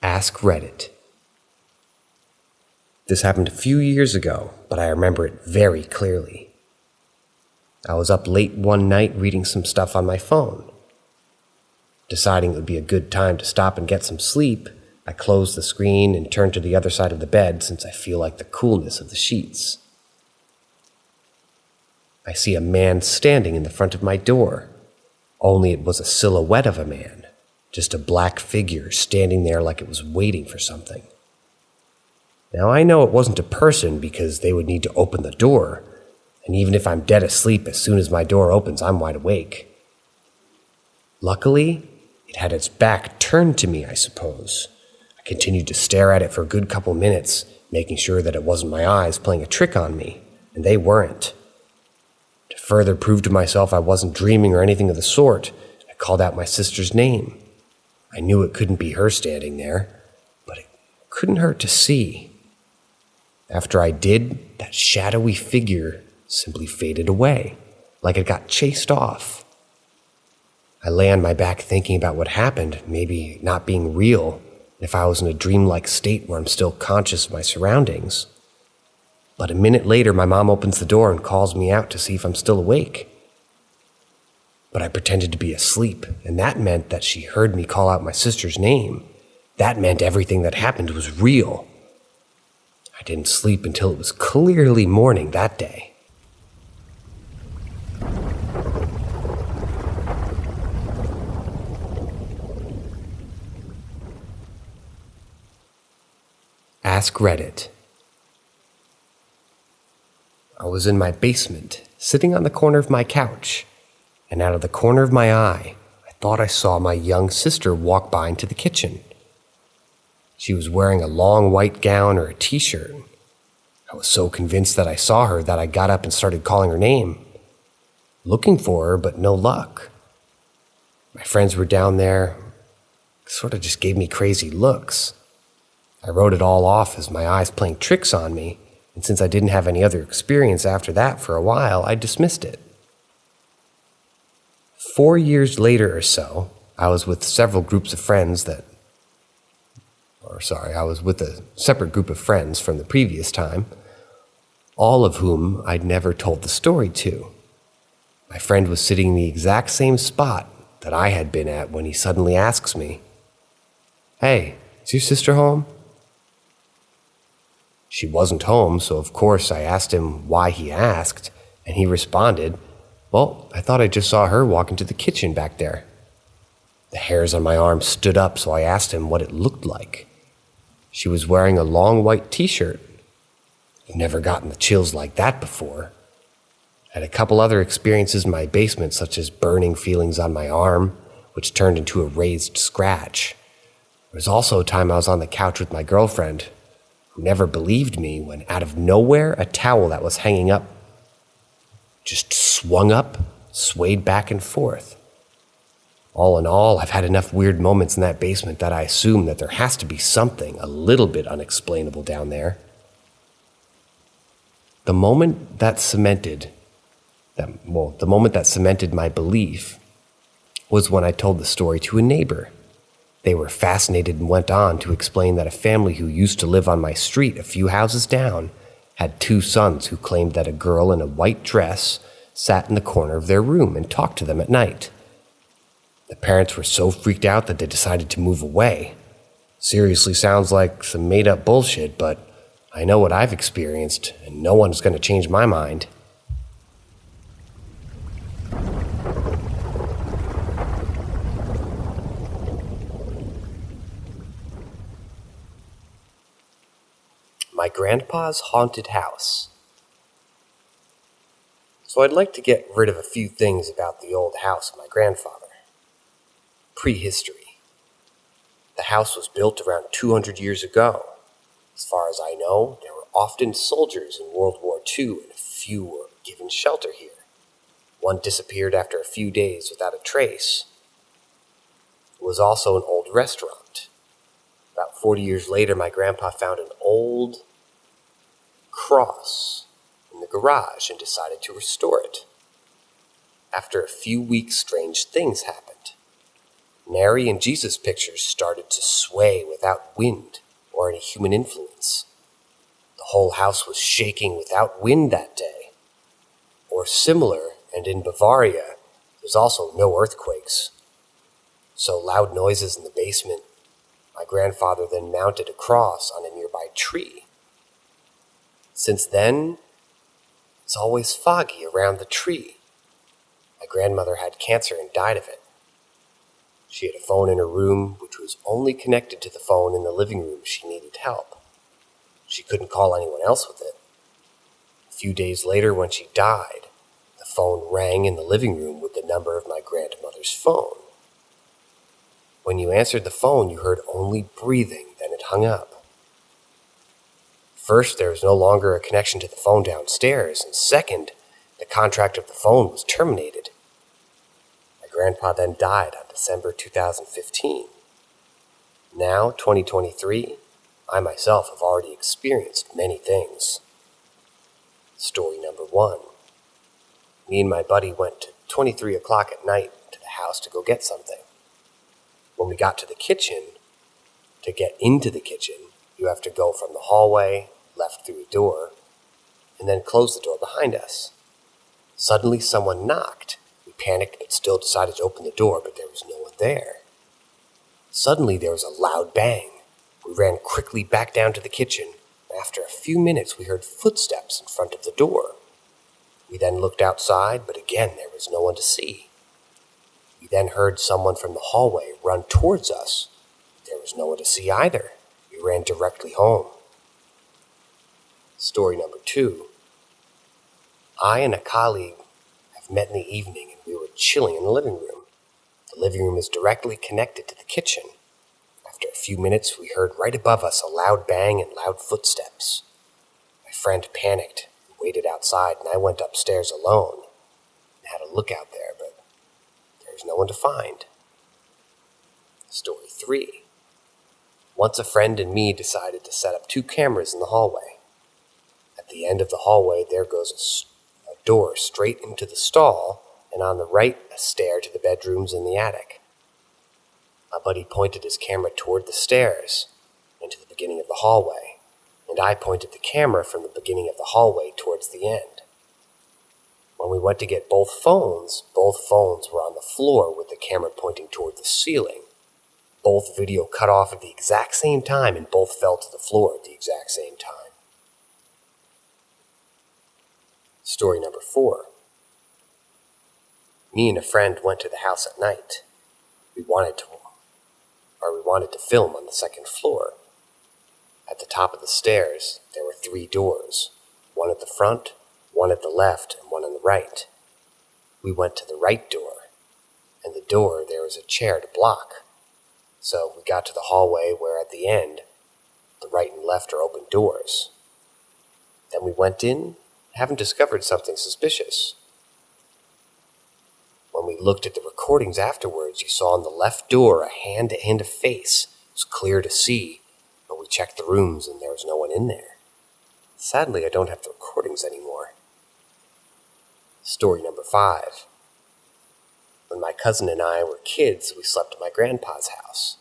Ask Reddit. This happened a few years ago, but I remember it very clearly. I was up late one night reading some stuff on my phone. Deciding it would be a good time to stop and get some sleep, I closed the screen and turned to the other side of the bed since I feel like the coolness of the sheets. I see a man standing in the front of my door, only it was a silhouette of a man, just a black figure standing there like it was waiting for something. Now I know it wasn't a person because they would need to open the door, and even if I'm dead asleep, as soon as my door opens, I'm wide awake. Luckily, it had its back turned to me, I suppose. I continued to stare at it for a good couple minutes, making sure that it wasn't my eyes playing a trick on me, and they weren't. To further prove to myself I wasn't dreaming or anything of the sort, I called out my sister's name. I knew it couldn't be her standing there, but it couldn't hurt to see. After I did, that shadowy figure simply faded away, like it got chased off. I lay on my back thinking about what happened, maybe not being real, if I was in a dreamlike state where I'm still conscious of my surroundings. But a minute later, my mom opens the door and calls me out to see if I'm still awake. But I pretended to be asleep, and that meant that she heard me call out my sister's name. That meant everything that happened was real. I didn't sleep until it was clearly morning that day. Ask Reddit. I was in my basement, sitting on the corner of my couch, and out of the corner of my eye, I thought I saw my young sister walk by into the kitchen. She was wearing a long white gown or a t-shirt. I was so convinced that I saw her that I got up and started calling her name, looking for her, but no luck. My friends were down there, sort of just gave me crazy looks. I wrote it all off as my eyes playing tricks on me, and since I didn't have any other experience after that for a while, I dismissed it. 4 years later or so, I was with several groups of friends I was with a separate group of friends from the previous time, all of whom I'd never told the story to. My friend was sitting in the exact same spot that I had been at when he suddenly asks me, "Hey, is your sister home?" She wasn't home, so of course I asked him why he asked, and he responded, "Well, I thought I just saw her walk into the kitchen back there." The hairs on my arm stood up, so I asked him what it looked like. She was wearing a long white t-shirt. I've never gotten the chills like that before. I had a couple other experiences in my basement, such as burning feelings on my arm, which turned into a raised scratch. There was also a time I was on the couch with my girlfriend, who never believed me when out of nowhere a towel that was hanging up just swung up, swayed back and forth. All in all, I've had enough weird moments in that basement that I assume that there has to be something a little bit unexplainable down there. The moment that cemented my belief was when I told the story to a neighbor. They were fascinated and went on to explain that a family who used to live on my street a few houses down had 2 sons who claimed that a girl in a white dress sat in the corner of their room and talked to them at night. The parents were so freaked out that they decided to move away. Seriously sounds like some made-up bullshit, but I know what I've experienced, and no one's going to change my mind. My grandpa's haunted house. So I'd like to get rid of a few things about the old house of my grandfather. Prehistory. The house was built around 200 years ago, As far as I know, there were often soldiers in World War II, and a few were given shelter here. One disappeared after a few days without a trace. It was also an old restaurant. About 40 years later, my grandpa found an old cross in the garage and decided to restore it. After a few weeks, strange things happened. Mary and Jesus pictures started to sway without wind or any human influence. The whole house was shaking without wind that day. Or similar, and in Bavaria, there's also no earthquakes. So loud noises in the basement. My grandfather then mounted a cross on a nearby tree. Since then, it's always foggy around the tree. My grandmother had cancer and died of it. She had a phone in her room, which was only connected to the phone in the living room. She needed help. She couldn't call anyone else with it. A few days later, when she died, the phone rang in the living room with the number of my grandmother's phone. When you answered the phone, you heard only breathing, then it hung up. First, there was no longer a connection to the phone downstairs, and second, the contract of the phone was terminated. My grandpa then died on December 2015. Now, 2023, I myself have already experienced many things. Story number 1. Me and my buddy went to 23 o'clock at night to the house to go get something. When we got to the kitchen, to get into the kitchen, you have to go from the hallway, left through a door, and then close the door behind us. Suddenly someone knocked. We panicked but still decided to open the door, but there was no one there. Suddenly there was a loud bang. We ran quickly back down to the kitchen, and after a few minutes we heard footsteps in front of the door. We then looked outside, but again there was no one to see. We then heard someone from the hallway run towards us. There was no one to see either. We ran directly home. Story number 2. I and a colleague have met in the evening and we were chilling in the living room. The living room is directly connected to the kitchen. After a few minutes, we heard right above us a loud bang and loud footsteps. My friend panicked and waited outside, and I went upstairs alone and had a look out there, but there was no one to find. Story 3. Once a friend and me decided to set up 2 cameras in the hallway. At the end of the hallway, there goes a door straight into the stall, and on the right, a stair to the bedrooms in the attic. My buddy pointed his camera toward the stairs, into the beginning of the hallway, and I pointed the camera from the beginning of the hallway towards the end. When we went to get both phones were on the floor with the camera pointing toward the ceiling. Both video cut off at the exact same time, and both fell to the floor at the exact same time. Story number 4. Me and a friend went to the house at night. We wanted to film on the 2nd floor. At the top of the stairs, there were 3 doors, one at the front, one at the left, and one on the right. We went to the right door, and the door there was a chair to block. So we got to the hallway where at the end, the right and left are open doors. Then we went in, having discovered something suspicious. When we looked at the recordings afterwards, you saw on the left door a hand and a face. It was clear to see, but we checked the rooms and there was no one in there. Sadly, I don't have the recordings anymore. Story number 5. When my cousin and I were kids, we slept at my grandpa's house.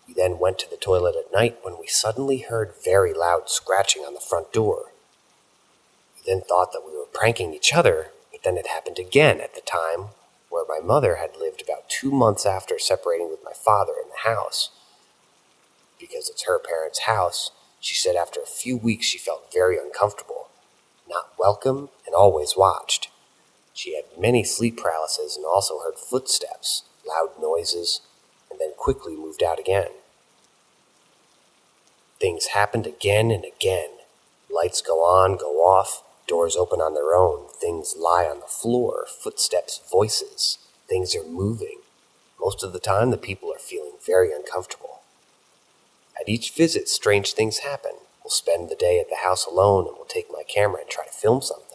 We then went to the toilet at night when we suddenly heard very loud scratching on the front door. We then thought that we were pranking each other, but then it happened again at the time where my mother had lived about 2 months after separating with my father in the house. Because it's her parents' house, she said after a few weeks she felt very uncomfortable, not welcome, and always watched. She had many sleep paralysis and also heard footsteps, loud noises, and then quickly moved out again. Things happened again and again. Lights go on, go off, doors open on their own, things lie on the floor, footsteps, voices, things are moving. Most of the time, the people are feeling very uncomfortable. At each visit, strange things happen. We'll spend the day at the house alone and we'll take my camera and try to film something.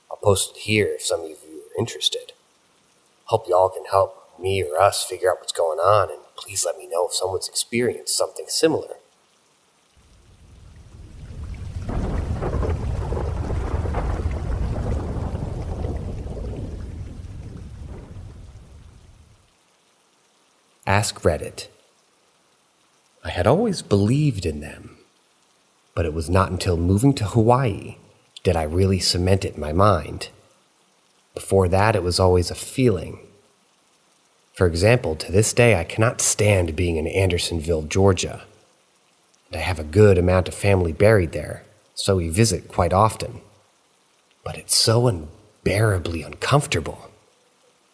I'll post it here if some of you are interested. Hope y'all can help me or us figure out what's going on, and please let me know if someone's experienced something similar. Ask Reddit. I had always believed in them, but it was not until moving to Hawaii did I really cement it in my mind. Before that, it was always a feeling. For example, to this day, I cannot stand being in Andersonville, Georgia. And I have a good amount of family buried there, so we visit quite often. But it's so unbearably uncomfortable.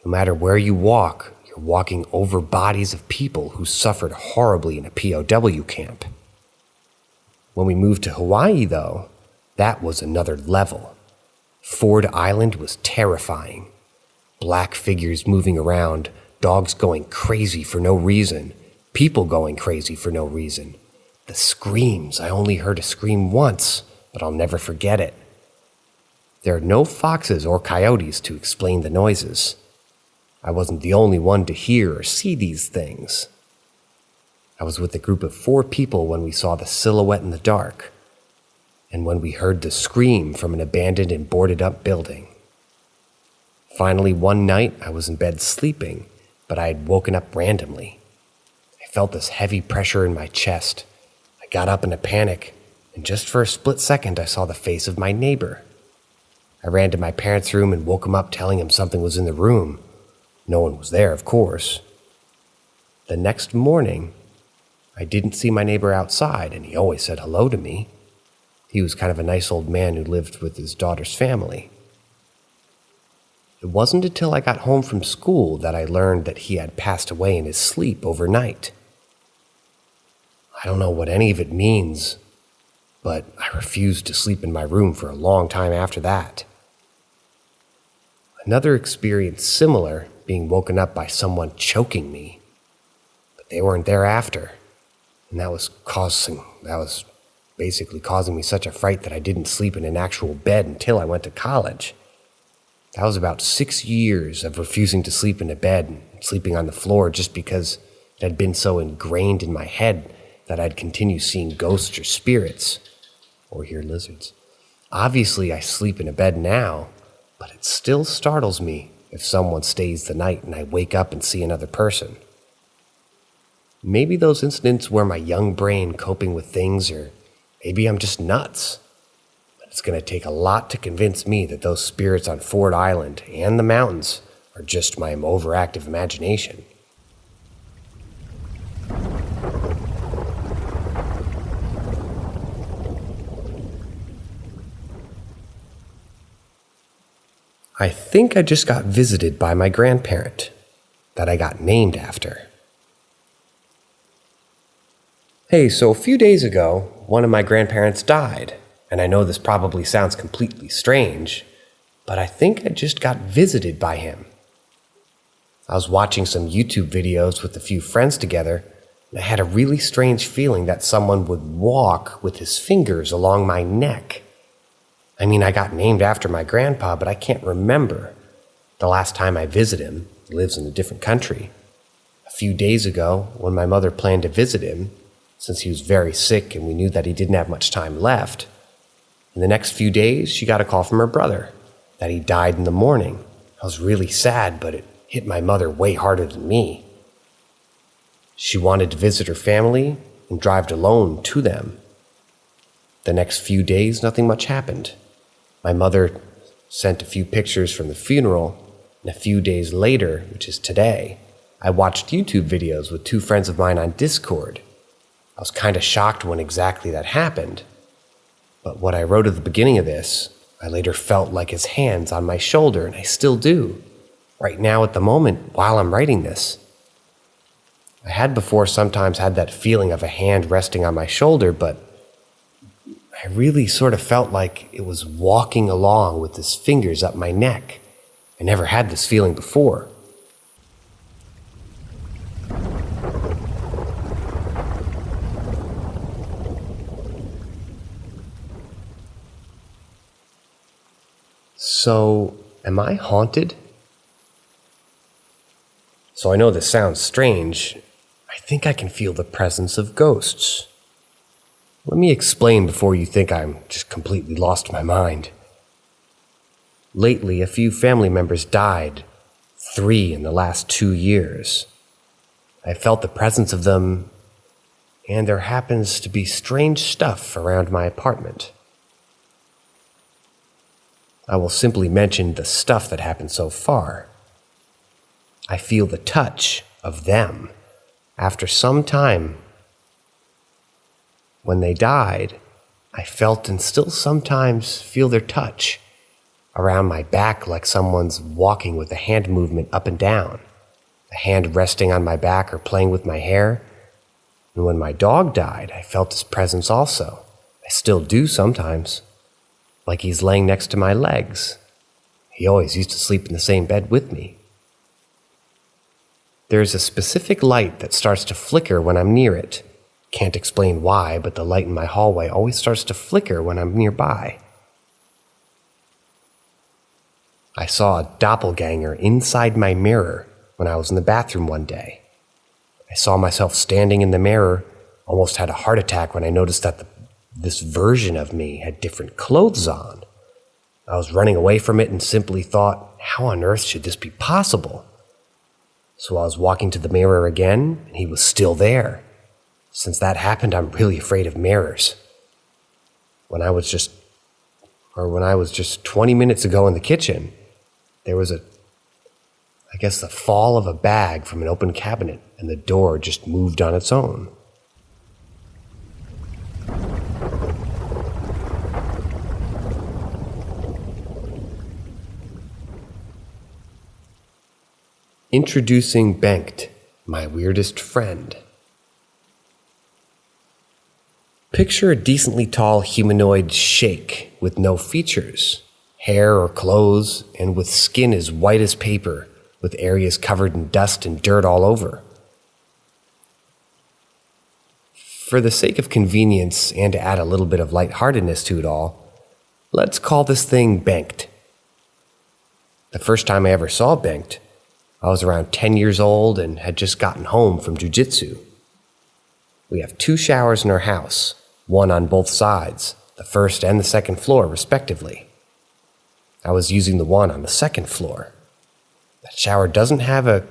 No matter where you walk, you're walking over bodies of people who suffered horribly in a POW camp. When we moved to Hawaii, though, that was another level. Ford Island was terrifying. Black figures moving around, dogs going crazy for no reason, people going crazy for no reason. The screams, I only heard a scream once, but I'll never forget it. There are no foxes or coyotes to explain the noises. I wasn't the only one to hear or see these things. I was with a group of 4 people when we saw the silhouette in the dark, and when we heard the scream from an abandoned and boarded up building. Finally, one night, I was in bed sleeping, but I had woken up randomly. I felt this heavy pressure in my chest. I got up in a panic, and just for a split second, I saw the face of my neighbor. I ran to my parents' room and woke him up, telling him something was in the room. No one was there, of course. The next morning, I didn't see my neighbor outside, and he always said hello to me. He was kind of a nice old man who lived with his daughter's family. It wasn't until I got home from school that I learned that he had passed away in his sleep overnight. I don't know what any of it means, but I refused to sleep in my room for a long time after that. Another experience similar, being woken up by someone choking me, but they weren't there after, and that was basically causing me such a fright that I didn't sleep in an actual bed until I went to college. That was about 6 years of refusing to sleep in a bed and sleeping on the floor just because it had been so ingrained in my head that I'd continue seeing ghosts or spirits, or hear lizards. Obviously, I sleep in a bed now, but it still startles me if someone stays the night and I wake up and see another person. Maybe those incidents were my young brain coping with things, or maybe I'm just nuts. But it's going to take a lot to convince me that those spirits on Ford Island and the mountains are just my overactive imagination. I think I just got visited by my grandparent, that I got named after. Hey, so a few days ago, one of my grandparents died, and I know this probably sounds completely strange, but I think I just got visited by him. I was watching some YouTube videos with a few friends together, and I had a really strange feeling that someone would walk with his fingers along my neck. I mean, I got named after my grandpa, but I can't remember the last time I visited him. He lives in a different country. A few days ago, when my mother planned to visit him, since he was very sick and we knew that he didn't have much time left, in the next few days, she got a call from her brother that he died in the morning. I was really sad, but it hit my mother way harder than me. She wanted to visit her family and drive alone to them. The next few days, nothing much happened. My mother sent a few pictures from the funeral, and a few days later, which is today, I watched YouTube videos with 2 friends of mine on Discord. I was kind of shocked when exactly that happened, but what I wrote at the beginning of this, I later felt like his hands on my shoulder, and I still do, right now at the moment while I'm writing this. I had before sometimes had that feeling of a hand resting on my shoulder, but I really sort of felt like it was walking along with his fingers up my neck. I never had this feeling before. So, am I haunted? So I know this sounds strange. I think I can feel the presence of ghosts. Let me explain before you think I'm just completely lost my mind. Lately, a few family members died, 3 in the last 2 years. I felt the presence of them, and there happens to be strange stuff around my apartment. I will simply mention the stuff that happened so far. I feel the touch of them. After some time, when they died, I felt and still sometimes feel their touch around my back, like someone's walking with a hand movement up and down, a hand resting on my back or playing with my hair. And when my dog died, I felt his presence also. I still do sometimes, like he's laying next to my legs. He always used to sleep in the same bed with me. There's a specific light that starts to flicker when I'm near it. Can't explain why, but the light in my hallway always starts to flicker when I'm nearby. I saw a doppelganger inside my mirror when I was in the bathroom one day. I saw myself standing in the mirror, almost had a heart attack when I noticed that this version of me had different clothes on. I was running away from it and simply thought, how on earth should this be possible? So I was walking to the mirror again, and he was still there. Since that happened, I'm really afraid of mirrors. When I was just 20 minutes ago in the kitchen, there was the fall of a bag from an open cabinet, and the door just moved on its own. Introducing Bengt, my weirdest friend. Picture a decently tall humanoid shake with no features, hair or clothes, and with skin as white as paper, with areas covered in dust and dirt all over. For the sake of convenience and to add a little bit of lightheartedness to it all, let's call this thing Bengt. The first time I ever saw Bengt, I was around 10 years old and had just gotten home from jiu-jitsu. We have 2 showers in our house, one on both sides, the first and the second floor respectively. I was using the one on the second floor. That shower doesn't have a...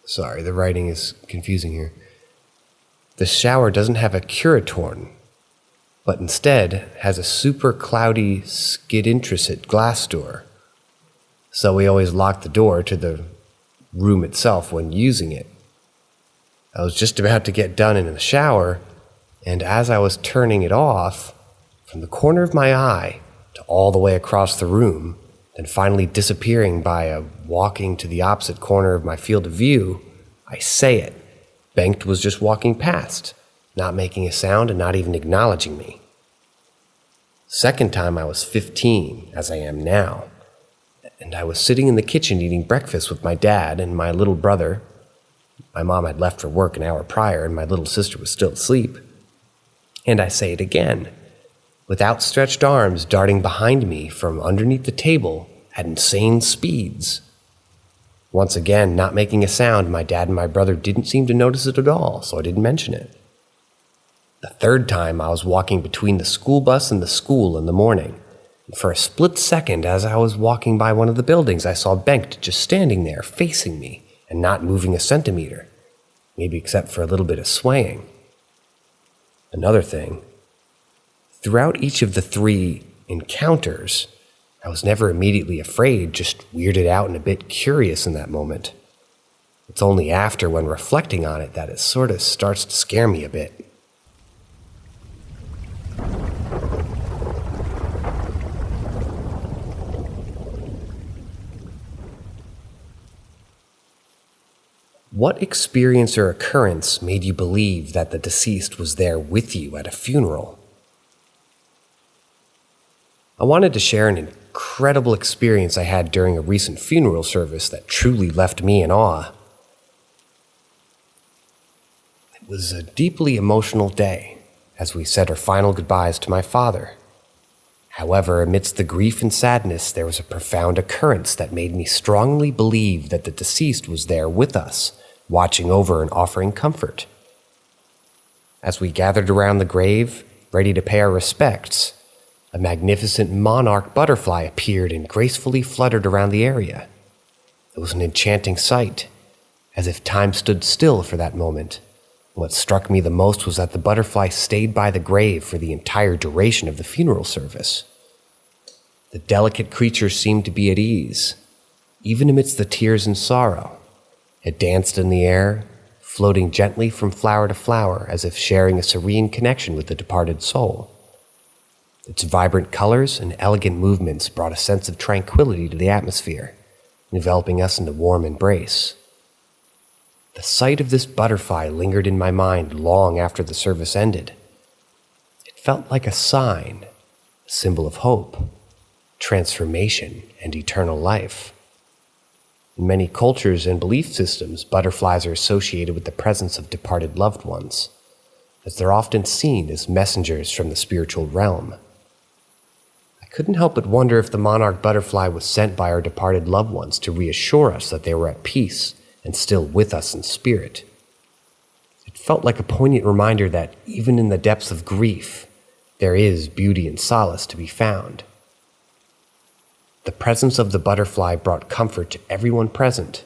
Sorry, the writing is confusing here. The shower doesn't have a curatorn, but instead has a super cloudy skid-intricate glass door. So we always lock the door to the room itself when using it. I was just about to get done in the shower, and as I was turning it off, from the corner of my eye to all the way across the room, then finally disappearing by walking to the opposite corner of my field of view, I say it. Bengt was just walking past, not making a sound and not even acknowledging me. Second time I was 15, as I am now, and I was sitting in the kitchen eating breakfast with my dad and my little brother. My mom had left for work an hour prior, and my little sister was still asleep. And I say it again, with outstretched arms darting behind me from underneath the table at insane speeds. Once again, not making a sound, my dad and my brother didn't seem to notice it at all, so I didn't mention it. The third time, I was walking between the school bus and the school in the morning. For a split second, as I was walking by one of the buildings, I saw Bengt just standing there, facing me, and not moving a centimeter, maybe except for a little bit of swaying. Another thing, throughout each of the 3 encounters, I was never immediately afraid, just weirded out and a bit curious in that moment. It's only after, when reflecting on it, that it sort of starts to scare me a bit. What experience or occurrence made you believe that the deceased was there with you at a funeral? I wanted to share an incredible experience I had during a recent funeral service that truly left me in awe. It was a deeply emotional day as we said our final goodbyes to my father. However, amidst the grief and sadness, there was a profound occurrence that made me strongly believe that the deceased was there with us, watching over and offering comfort. As we gathered around the grave, ready to pay our respects, a magnificent monarch butterfly appeared and gracefully fluttered around the area. It was an enchanting sight, as if time stood still for that moment. What struck me the most was that the butterfly stayed by the grave for the entire duration of the funeral service. The delicate creature seemed to be at ease, even amidst the tears and sorrow. It danced in the air, floating gently from flower to flower as if sharing a serene connection with the departed soul. Its vibrant colors and elegant movements brought a sense of tranquility to the atmosphere, enveloping us in a warm embrace. The sight of this butterfly lingered in my mind long after the service ended. It felt like a sign, a symbol of hope, transformation, and eternal life. In many cultures and belief systems, butterflies are associated with the presence of departed loved ones, as they're often seen as messengers from the spiritual realm. I couldn't help but wonder if the monarch butterfly was sent by our departed loved ones to reassure us that they were at peace and still with us in spirit. It felt like a poignant reminder that even in the depths of grief, there is beauty and solace to be found. The presence of the butterfly brought comfort to everyone present,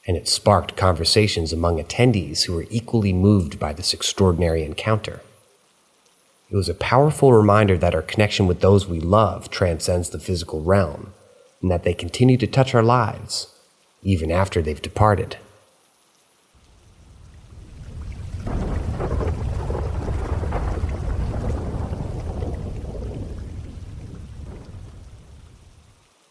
and it sparked conversations among attendees who were equally moved by this extraordinary encounter. It was a powerful reminder that our connection with those we love transcends the physical realm, and that they continue to touch our lives, even after they've departed.